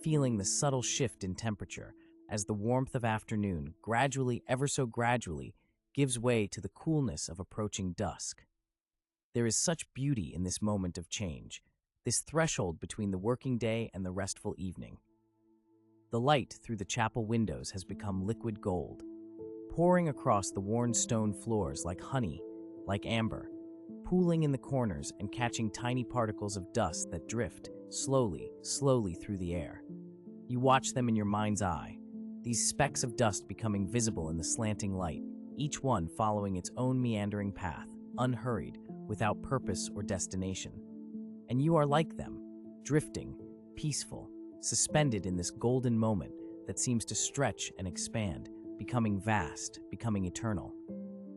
feeling the subtle shift in temperature as the warmth of afternoon, gradually, ever so gradually, gives way to the coolness of approaching dusk. There is such beauty in this moment of change, this threshold between the working day and the restful evening. The light through the chapel windows has become liquid gold, pouring across the worn stone floors like honey, like amber, pooling in the corners and catching tiny particles of dust that drift slowly, slowly through the air. You watch them in your mind's eye, these specks of dust becoming visible in the slanting light, each one following its own meandering path, unhurried, without purpose or destination. And you are like them, drifting, peaceful, suspended in this golden moment that seems to stretch and expand, becoming vast, becoming eternal.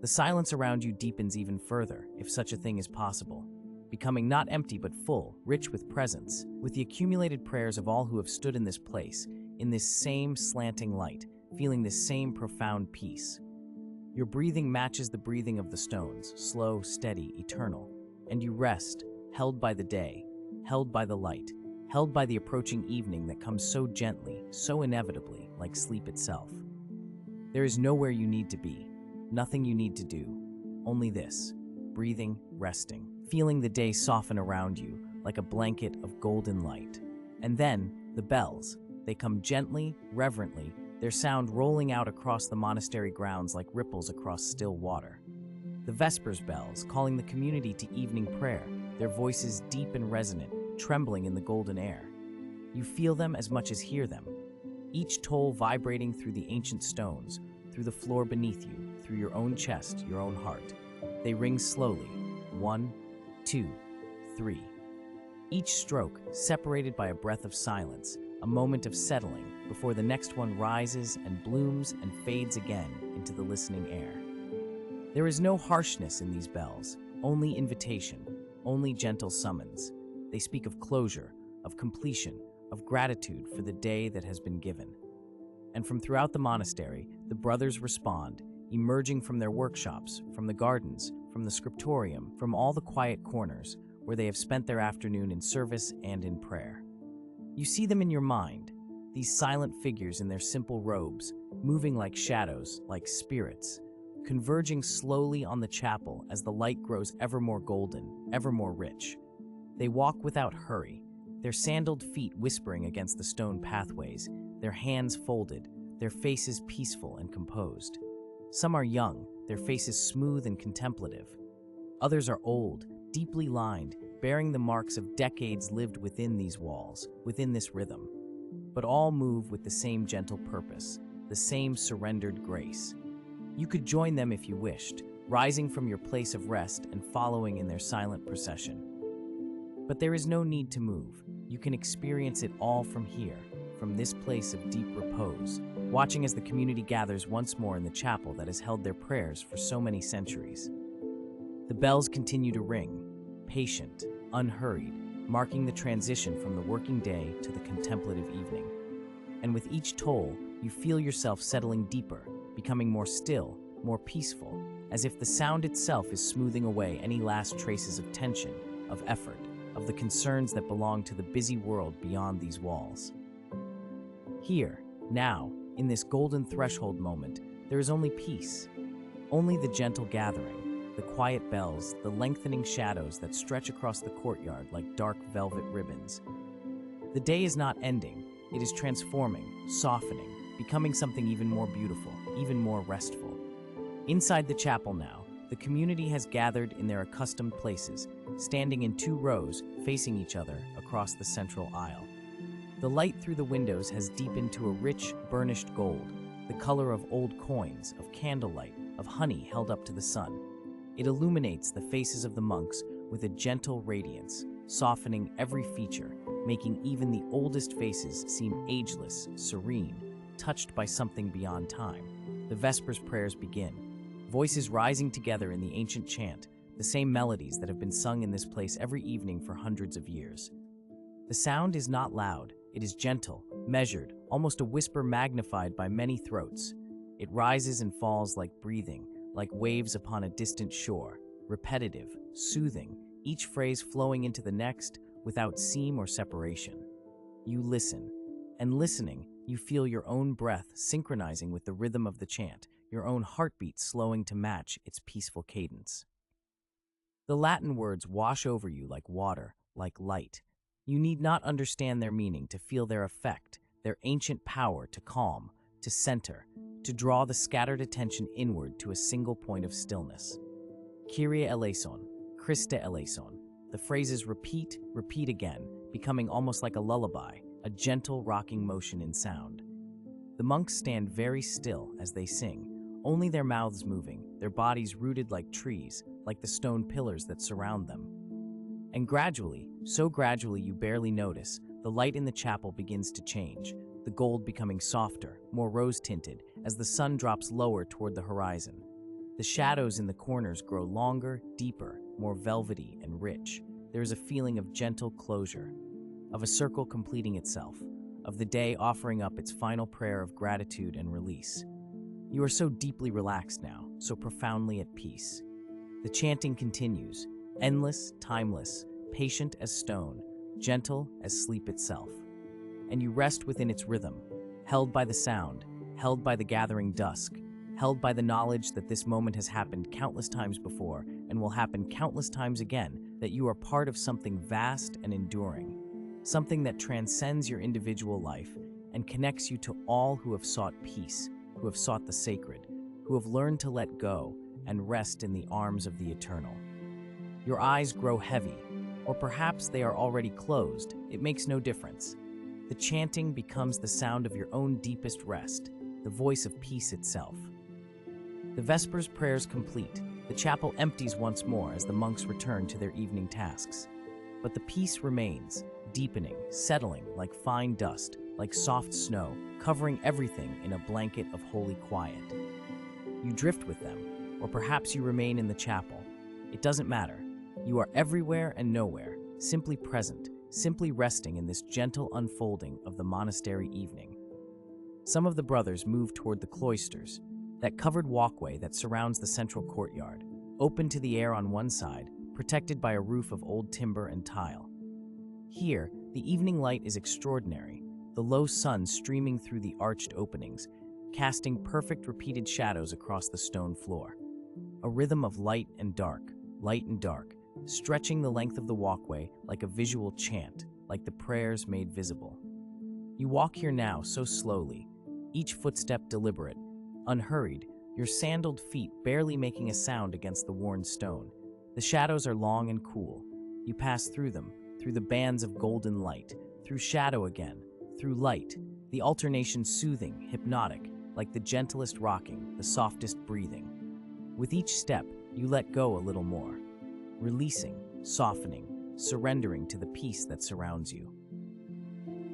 The silence around you deepens even further, if such a thing is possible, becoming not empty but full, rich with presence, with the accumulated prayers of all who have stood in this place, in this same slanting light, feeling this same profound peace. Your breathing matches the breathing of the stones, slow, steady, eternal, and you rest, held by the day, held by the light, held by the approaching evening that comes so gently, so inevitably, like sleep itself. There is nowhere you need to be, nothing you need to do, only this, breathing, resting, feeling the day soften around you like a blanket of golden light. And then, the bells, they come gently, reverently, their sound rolling out across the monastery grounds like ripples across still water. The Vespers bells, calling the community to evening prayer, their voices deep and resonant, trembling in the golden air. You feel them as much as hear them, each toll vibrating through the ancient stones, through the floor beneath you, through your own chest, your own heart. They ring slowly, 1, 2, 3. Each stroke separated by a breath of silence, a moment of settling before the next one rises and blooms and fades again into the listening air. There is no harshness in these bells, only invitation, only gentle summons. They speak of closure, of completion, of gratitude for the day that has been given. And from throughout the monastery, the brothers respond, emerging from their workshops, from the gardens, from the Scriptorium, from all the quiet corners where they have spent their afternoon in service and in prayer. You see them in your mind, these silent figures in their simple robes, moving like shadows, like spirits, converging slowly on the chapel as the light grows ever more golden, ever more rich. They walk without hurry, their sandaled feet whispering against the stone pathways, their hands folded, their faces peaceful and composed. Some are young, their faces smooth and contemplative. Others are old, deeply lined, bearing the marks of decades lived within these walls, within this rhythm. But all move with the same gentle purpose, the same surrendered grace. You could join them if you wished, rising from your place of rest and following in their silent procession. But there is no need to move. You can experience it all from here, from this place of deep repose, watching as the community gathers once more in the chapel that has held their prayers for so many centuries. The bells continue to ring, patient, unhurried, marking the transition from the working day to the contemplative evening. And with each toll, you feel yourself settling deeper, becoming more still, more peaceful, as if the sound itself is smoothing away any last traces of tension, of effort, of the concerns that belong to the busy world beyond these walls. Here, now, in this golden threshold moment, there is only peace, only the gentle gathering, the quiet bells, the lengthening shadows that stretch across the courtyard like dark velvet ribbons. The day is not ending, it is transforming, softening, becoming something even more beautiful, even more restful. Inside the chapel now, the community has gathered in their accustomed places, standing in 2 rows facing each other across the central aisle. The light through the windows has deepened to a rich, burnished gold, the color of old coins, of candlelight, of honey held up to the sun. It illuminates the faces of the monks with a gentle radiance, softening every feature, making even the oldest faces seem ageless, serene, touched by something beyond time. The Vespers prayers begin, voices rising together in the ancient chant, the same melodies that have been sung in this place every evening for hundreds of years. The sound is not loud, it is gentle, measured, almost a whisper magnified by many throats. It rises and falls like breathing, like waves upon a distant shore, repetitive, soothing, each phrase flowing into the next without seam or separation. You listen, and listening, you feel your own breath synchronizing with the rhythm of the chant, your own heartbeat slowing to match its peaceful cadence. The Latin words wash over you like water, like light. You need not understand their meaning to feel their effect, their ancient power to calm, to center, to draw the scattered attention inward to a single point of stillness. Kyrie eleison, Christe eleison. The phrases repeat, repeat again, becoming almost like a lullaby, a gentle rocking motion in sound. The monks stand very still as they sing, only their mouths moving, their bodies rooted like trees, like the stone pillars that surround them. And gradually, so gradually you barely notice, the light in the chapel begins to change, the gold becoming softer, more rose-tinted, as the sun drops lower toward the horizon. The shadows in the corners grow longer, deeper, more velvety and rich. There is a feeling of gentle closure, of a circle completing itself, of the day offering up its final prayer of gratitude and release. You are so deeply relaxed now, so profoundly at peace. The chanting continues, endless, timeless, patient as stone, gentle as sleep itself. And you rest within its rhythm, held by the sound, held by the gathering dusk, held by the knowledge that this moment has happened countless times before and will happen countless times again, that you are part of something vast and enduring, something that transcends your individual life and connects you to all who have sought peace, who have sought the sacred, who have learned to let go and rest in the arms of the eternal. Your eyes grow heavy, or perhaps they are already closed. It makes no difference. The chanting becomes the sound of your own deepest rest, the voice of peace itself. The Vespers prayers complete, the chapel empties once more as the monks return to their evening tasks. But the peace remains, deepening, settling like fine dust, like soft snow, covering everything in a blanket of holy quiet. You drift with them, or perhaps you remain in the chapel. It doesn't matter. You are everywhere and nowhere, simply present, simply resting in this gentle unfolding of the monastery evening. Some of the brothers move toward the cloisters, that covered walkway that surrounds the central courtyard, open to the air on one side, protected by a roof of old timber and tile. Here, the evening light is extraordinary, the low sun streaming through the arched openings, casting perfect repeated shadows across the stone floor. A rhythm of light and dark, stretching the length of the walkway like a visual chant, like the prayers made visible. You walk here now so slowly, each footstep deliberate, unhurried, your sandaled feet barely making a sound against the worn stone. The shadows are long and cool. You pass through them, through the bands of golden light, through shadow again, through light, the alternation soothing, hypnotic, like the gentlest rocking, the softest breathing. With each step, you let go a little more, releasing, softening, surrendering to the peace that surrounds you.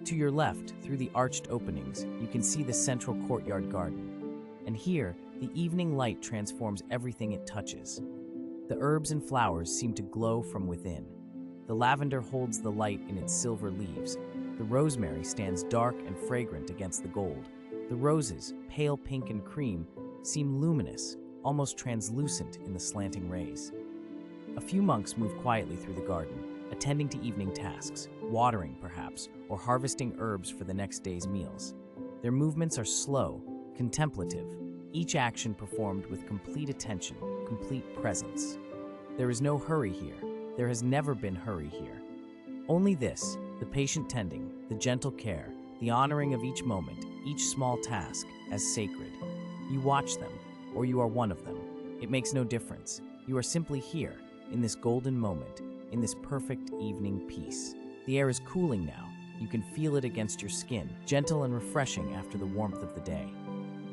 To your left, through the arched openings, you can see the central courtyard garden. And here, the evening light transforms everything it touches. The herbs and flowers seem to glow from within. The lavender holds the light in its silver leaves. The rosemary stands dark and fragrant against the gold. The roses, pale pink and cream, seem luminous, almost translucent in the slanting rays. A few monks move quietly through the garden, attending to evening tasks, watering perhaps, or harvesting herbs for the next day's meals. Their movements are slow, contemplative, each action performed with complete attention, complete presence. There is no hurry here. There has never been hurry here. Only this, the patient tending, the gentle care, the honoring of each moment, each small task, as sacred. You watch them, or you are one of them. It makes no difference. You are simply here, in this golden moment, in this perfect evening peace. The air is cooling now. You can feel it against your skin, gentle and refreshing after the warmth of the day.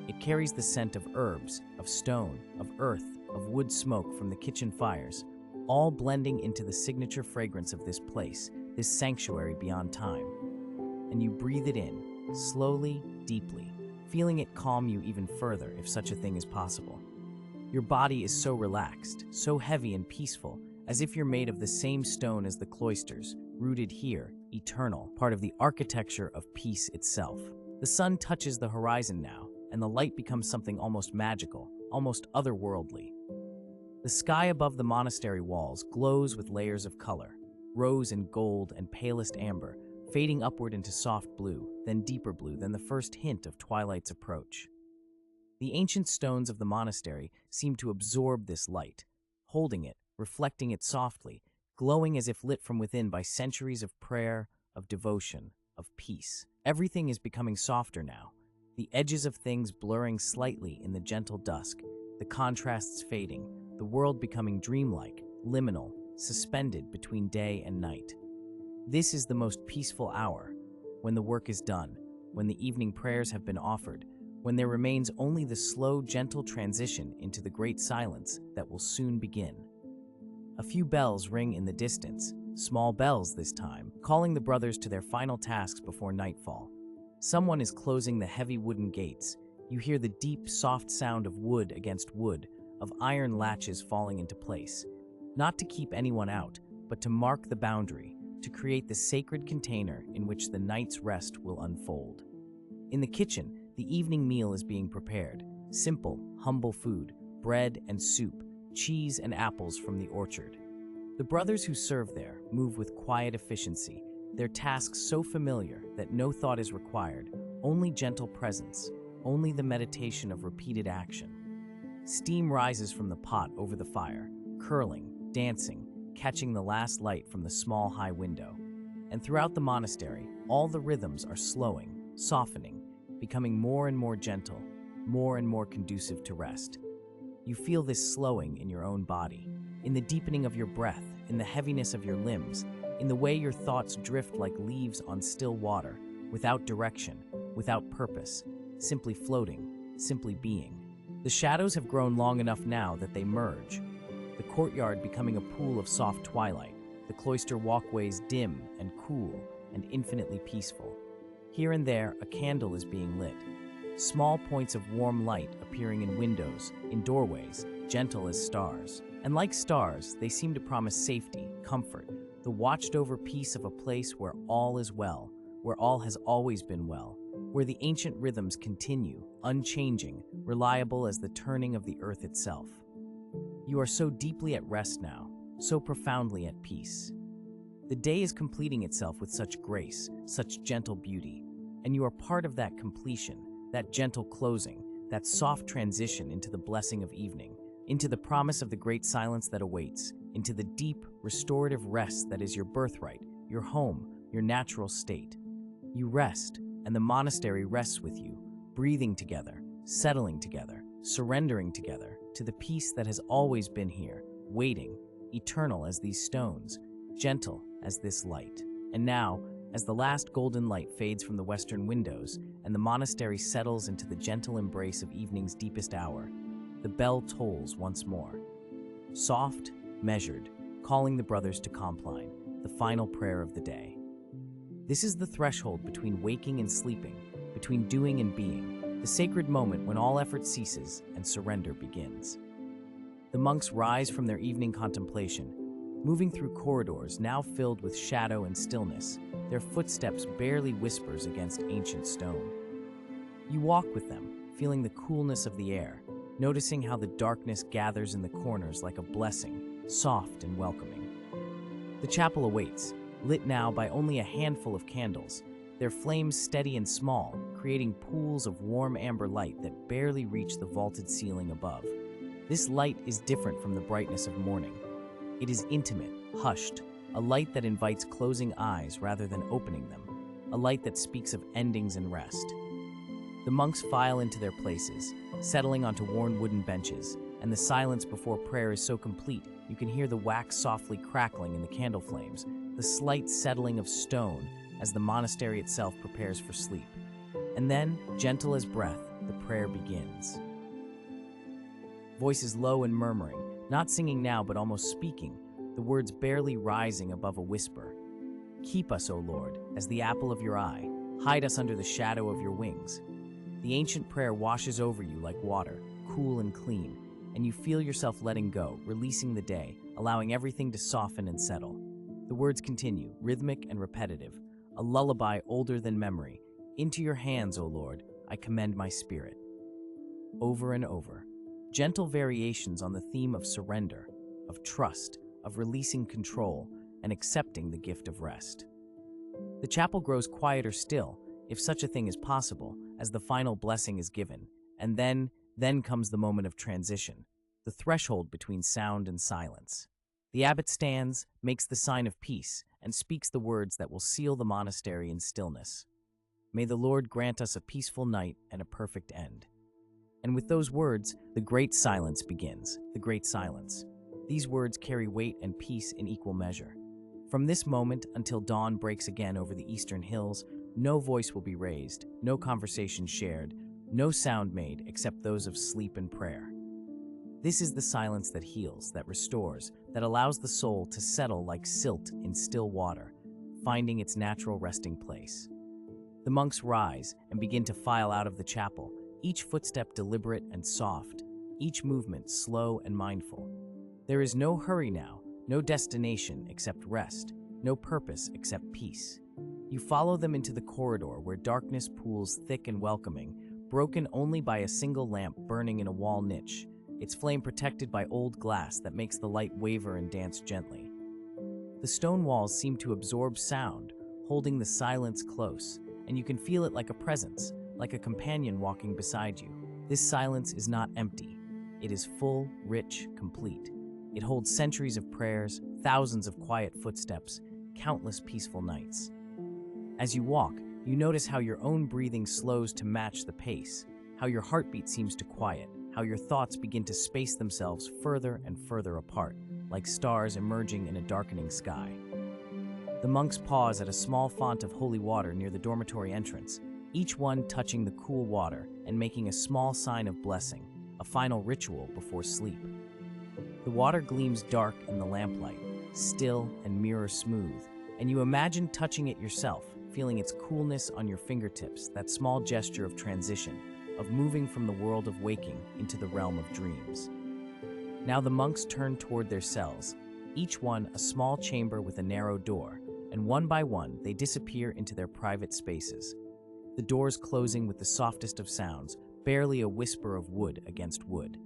It carries the scent of herbs, of stone, of earth, of wood smoke from the kitchen fires, all blending into the signature fragrance of this place, this sanctuary beyond time. And you breathe it in, slowly, deeply, feeling it calm you even further if such a thing is possible. Your body is so relaxed, so heavy and peaceful, as if you're made of the same stone as the cloisters, rooted here, eternal, part of the architecture of peace itself. The sun touches the horizon now, and the light becomes something almost magical, almost otherworldly. The sky above the monastery walls glows with layers of color, rose and gold and palest amber, fading upward into soft blue, then deeper blue than the first hint of twilight's approach. The ancient stones of the monastery seem to absorb this light, holding it, reflecting it softly, glowing as if lit from within by centuries of prayer, of devotion, of peace. Everything is becoming softer now, the edges of things blurring slightly in the gentle dusk, the contrasts fading, the world becoming dreamlike, liminal, suspended between day and night. This is the most peaceful hour, when the work is done, when the evening prayers have been offered, when there remains only the slow, gentle transition into the great silence that will soon begin. A few bells ring in the distance, small bells this time, calling the brothers to their final tasks before nightfall. Someone is closing the heavy wooden gates. You hear the deep, soft sound of wood against wood, of iron latches falling into place. Not to keep anyone out, but to mark the boundary, to create the sacred container in which the night's rest will unfold. In the kitchen, the evening meal is being prepared. Simple, humble food, bread and soup, cheese and apples from the orchard. The brothers who serve there move with quiet efficiency, their tasks so familiar that no thought is required, only gentle presence, only the meditation of repeated action. Steam rises from the pot over the fire, curling, dancing, catching the last light from the small high window. And throughout the monastery, all the rhythms are slowing, softening, becoming more and more gentle, more and more conducive to rest. You feel this slowing in your own body, in the deepening of your breath, in the heaviness of your limbs, in the way your thoughts drift like leaves on still water, without direction, without purpose, simply floating, simply being. The shadows have grown long enough now that they merge, the courtyard becoming a pool of soft twilight, the cloister walkways dim and cool and infinitely peaceful. Here and there, a candle is being lit, small points of warm light appearing in windows, in doorways, gentle as stars. And like stars, they seem to promise safety, comfort, the watched-over peace of a place where all is well, where all has always been well, where the ancient rhythms continue, unchanging, reliable as the turning of the earth itself. You are so deeply at rest now, so profoundly at peace. The day is completing itself with such grace, such gentle beauty, and you are part of that completion, that gentle closing, that soft transition into the blessing of evening, into the promise of the great silence that awaits, into the deep, restorative rest that is your birthright, your home, your natural state. You rest, and the monastery rests with you, breathing together, settling together, surrendering together to the peace that has always been here, waiting, eternal as these stones, gentle as this light. And now, as the last golden light fades from the western windows and the monastery settles into the gentle embrace of evening's deepest hour, the bell tolls once more. Soft, measured, calling the brothers to Compline, the final prayer of the day. This is the threshold between waking and sleeping, between doing and being, the sacred moment when all effort ceases and surrender begins. The monks rise from their evening contemplation, moving through corridors now filled with shadow and stillness, their footsteps barely whispers against ancient stone. You walk with them, feeling the coolness of the air, noticing how the darkness gathers in the corners like a blessing, soft and welcoming. The chapel awaits, lit now by only a handful of candles, their flames steady and small, creating pools of warm amber light that barely reach the vaulted ceiling above. This light is different from the brightness of morning. It is intimate, hushed, a light that invites closing eyes rather than opening them, a light that speaks of endings and rest. The monks file into their places, settling onto worn wooden benches, and the silence before prayer is so complete you can hear the wax softly crackling in the candle flames, the slight settling of stone as the monastery itself prepares for sleep. And then, gentle as breath, the prayer begins. Voices low and murmuring, not singing now but almost speaking, the words barely rising above a whisper. Keep us, O Lord, as the apple of your eye. Hide us under the shadow of your wings. The ancient prayer washes over you like water, cool and clean, and you feel yourself letting go, releasing the day, allowing everything to soften and settle. The words continue, rhythmic and repetitive, a lullaby older than memory. Into your hands, O Lord, I commend my spirit. Over and over. gentle variations on the theme of surrender, of trust, of releasing control, and accepting the gift of rest. The chapel grows quieter still, if such a thing is possible, as the final blessing is given, and then comes the moment of transition, the threshold between sound and silence. The abbot stands, makes the sign of peace, and speaks the words that will seal the monastery in stillness. May the Lord grant us a peaceful night and a perfect end. And with those words, the great silence begins, the great silence. These words carry weight and peace in equal measure. From this moment until dawn breaks again over the eastern hills, no voice will be raised, no conversation shared, no sound made except those of sleep and prayer. This is the silence that heals, that restores, that allows the soul to settle like silt in still water, finding its natural resting place. The monks rise and begin to file out of the chapel, each footstep deliberate and soft, each movement slow and mindful. There is no hurry now, no destination except rest, no purpose except peace. You follow them into the corridor where darkness pools thick and welcoming, broken only by a single lamp burning in a wall niche, its flame protected by old glass that makes the light waver and dance gently. The stone walls seem to absorb sound, holding the silence close, and you can feel it like a presence, like a companion walking beside you. This silence is not empty. It is full, rich, complete. It holds centuries of prayers, thousands of quiet footsteps, countless peaceful nights. As you walk, you notice how your own breathing slows to match the pace, how your heartbeat seems to quiet, how your thoughts begin to space themselves further and further apart, like stars emerging in a darkening sky. The monks pause at a small font of holy water near the dormitory entrance, each one touching the cool water and making a small sign of blessing, a final ritual before sleep. The water gleams dark in the lamplight, still and mirror smooth, and you imagine touching it yourself, feeling its coolness on your fingertips, that small gesture of transition, of moving from the world of waking into the realm of dreams. Now the monks turn toward their cells, each one a small chamber with a narrow door, and one by one they disappear into their private spaces. The doors closing with the softest of sounds, barely a whisper of wood against wood.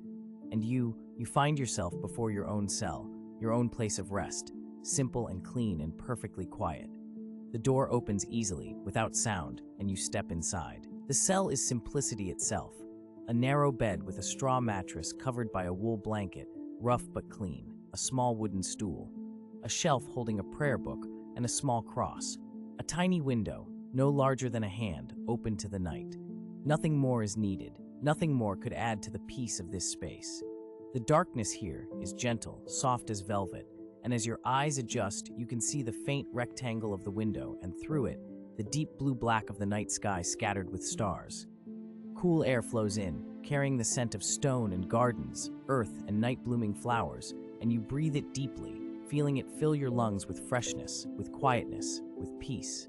And you find yourself before your own cell, your own place of rest, simple and clean and perfectly quiet. The door opens easily, without sound, and you step inside. The cell is simplicity itself, a narrow bed with a straw mattress covered by a wool blanket, rough but clean, a small wooden stool, a shelf holding a prayer book, and a small cross. A tiny window, no larger than a hand, open to the night. Nothing more is needed. Nothing more could add to the peace of this space. The darkness here is gentle, soft as velvet, and as your eyes adjust, you can see the faint rectangle of the window, and through it, the deep blue-black of the night sky scattered with stars. Cool air flows in, carrying the scent of stone and gardens, earth and night-blooming flowers, and you breathe it deeply, feeling it fill your lungs with freshness, with quietness, with peace.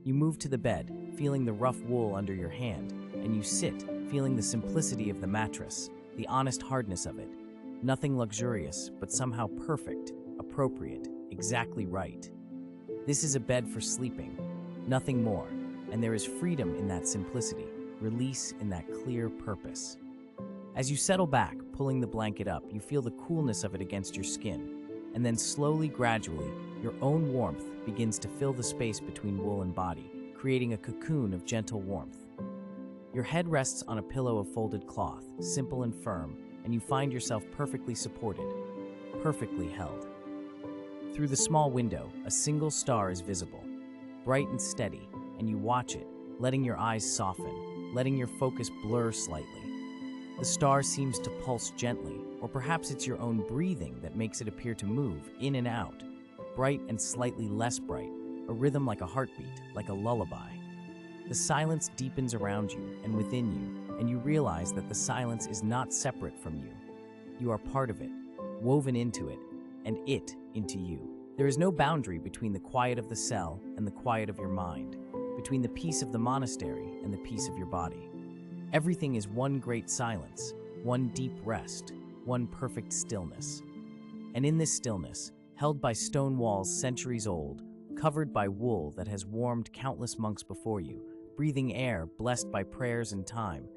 You move to the bed, feeling the rough wool under your hand, and you sit, feeling the simplicity of the mattress, the honest hardness of it. Nothing luxurious, but somehow perfect, appropriate, exactly right. This is a bed for sleeping, nothing more, and there is freedom in that simplicity, release in that clear purpose. As you settle back, pulling the blanket up, you feel the coolness of it against your skin, and then slowly, gradually, your own warmth begins to fill the space between wool and body, creating a cocoon of gentle warmth. Your head rests on a pillow of folded cloth, simple and firm, and you find yourself perfectly supported, perfectly held. Through the small window, a single star is visible, bright and steady, and you watch it, letting your eyes soften, letting your focus blur slightly. The star seems to pulse gently, or perhaps it's your own breathing that makes it appear to move in and out, bright and slightly less bright, a rhythm like a heartbeat, like a lullaby. The silence deepens around you and within you, and you realize that the silence is not separate from you. You are part of it, woven into it, and it into you. There is no boundary between the quiet of the cell and the quiet of your mind, between the peace of the monastery and the peace of your body. Everything is one great silence, one deep rest, one perfect stillness. And in this stillness, held by stone walls centuries old, covered by wool that has warmed countless monks before you, breathing air blessed by prayers and time,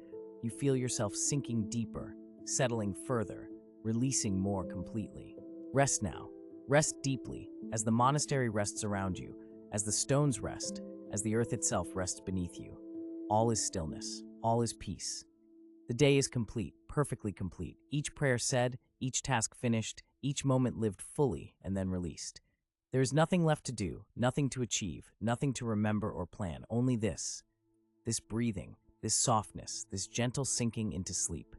you feel yourself sinking deeper, settling further, releasing more completely. Rest now. Rest deeply, as the monastery rests around you, as the stones rest, as the earth itself rests beneath you. All is stillness. All is peace. The day is complete, perfectly complete. Each prayer said, each task finished, each moment lived fully and then released. There is nothing left to do, nothing to achieve, nothing to remember or plan, only this breathing, this softness, this gentle sinking into sleep.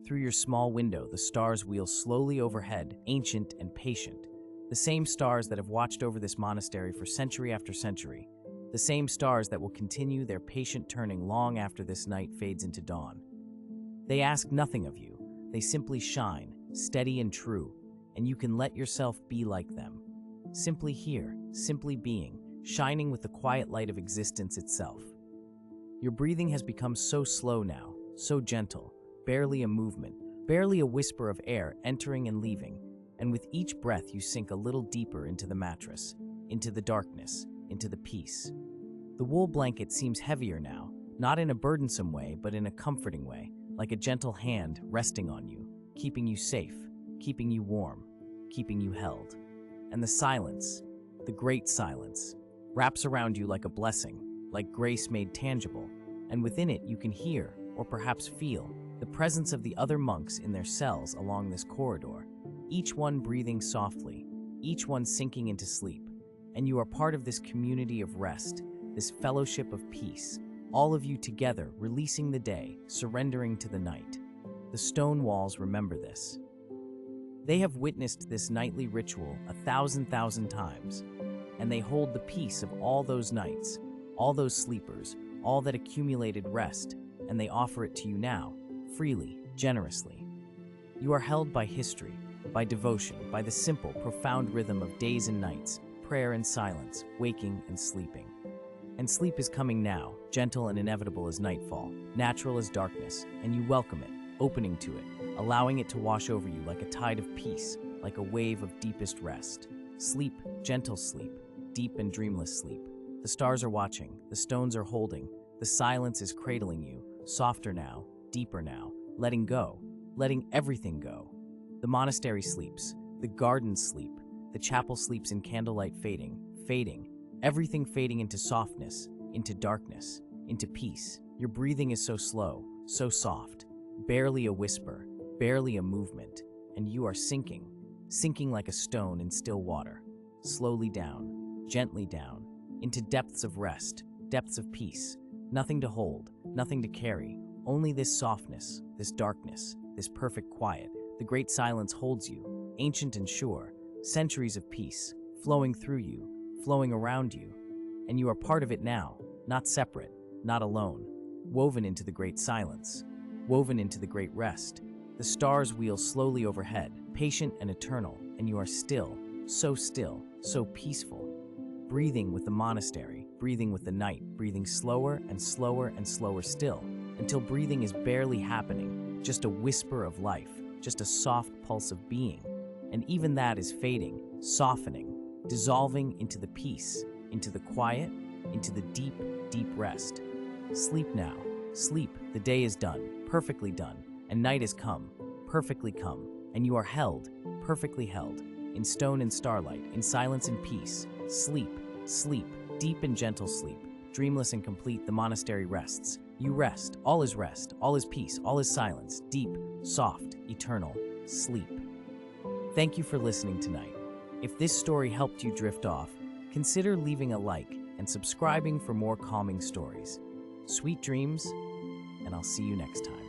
Through your small window, the stars wheel slowly overhead, ancient and patient. The same stars that have watched over this monastery for century after century. The same stars that will continue their patient turning long after this night fades into dawn. They ask nothing of you. They simply shine, steady and true, and you can let yourself be like them. Simply here, simply being, shining with the quiet light of existence itself. Your breathing has become so slow now, so gentle, barely a movement, barely a whisper of air entering and leaving, and with each breath you sink a little deeper into the mattress, into the darkness, into the peace. The wool blanket seems heavier now, not in a burdensome way, but in a comforting way, like a gentle hand resting on you, keeping you safe, keeping you warm, keeping you held. And the silence, the great silence, wraps around you like a blessing, like grace made tangible, and within it you can hear, or perhaps feel, the presence of the other monks in their cells along this corridor, each one breathing softly, each one sinking into sleep, and you are part of this community of rest, this fellowship of peace, all of you together releasing the day, surrendering to the night. The stone walls remember this. They have witnessed this nightly ritual 1,000 times, and they hold the peace of all those nights, all those sleepers, all that accumulated rest, and they offer it to you now, freely, generously. You are held by history, by devotion, by the simple, profound rhythm of days and nights, prayer and silence, waking and sleeping. And sleep is coming now, gentle and inevitable as nightfall, natural as darkness, and you welcome it, opening to it, allowing it to wash over you like a tide of peace, like a wave of deepest rest. Sleep, gentle sleep, deep and dreamless sleep. The stars are watching, the stones are holding, the silence is cradling you, softer now, deeper now, letting go, letting everything go. The monastery sleeps, the gardens sleep, the chapel sleeps in candlelight fading, everything fading into softness, into darkness, into peace. Your breathing is so slow, so soft, barely a whisper, barely a movement, and you are sinking like a stone in still water, slowly down, gently down, into depths of rest, depths of peace, nothing to hold, nothing to carry, only this softness, this darkness, this perfect quiet. The great silence holds you, ancient and sure, centuries of peace, flowing through you, flowing around you, and you are part of it now, not separate, not alone, woven into the great silence, woven into the great rest. The stars wheel slowly overhead, patient and eternal, and you are still, so peaceful, breathing with the monastery, breathing with the night, breathing slower and slower and slower still, until breathing is barely happening, just a whisper of life, just a soft pulse of being, and even that is fading, softening, dissolving into the peace, into the quiet, into the deep, deep rest. Sleep now, sleep, the day is done, perfectly done, and night is come, perfectly come, and you are held, perfectly held, in stone and starlight, in silence and peace. Sleep, sleep, deep and gentle sleep, dreamless and complete, the monastery rests. You rest, all is peace, all is silence, deep, soft, eternal, sleep. Thank you for listening tonight. If this story helped you drift off, consider leaving a like and subscribing for more calming stories. Sweet dreams, and I'll see you next time.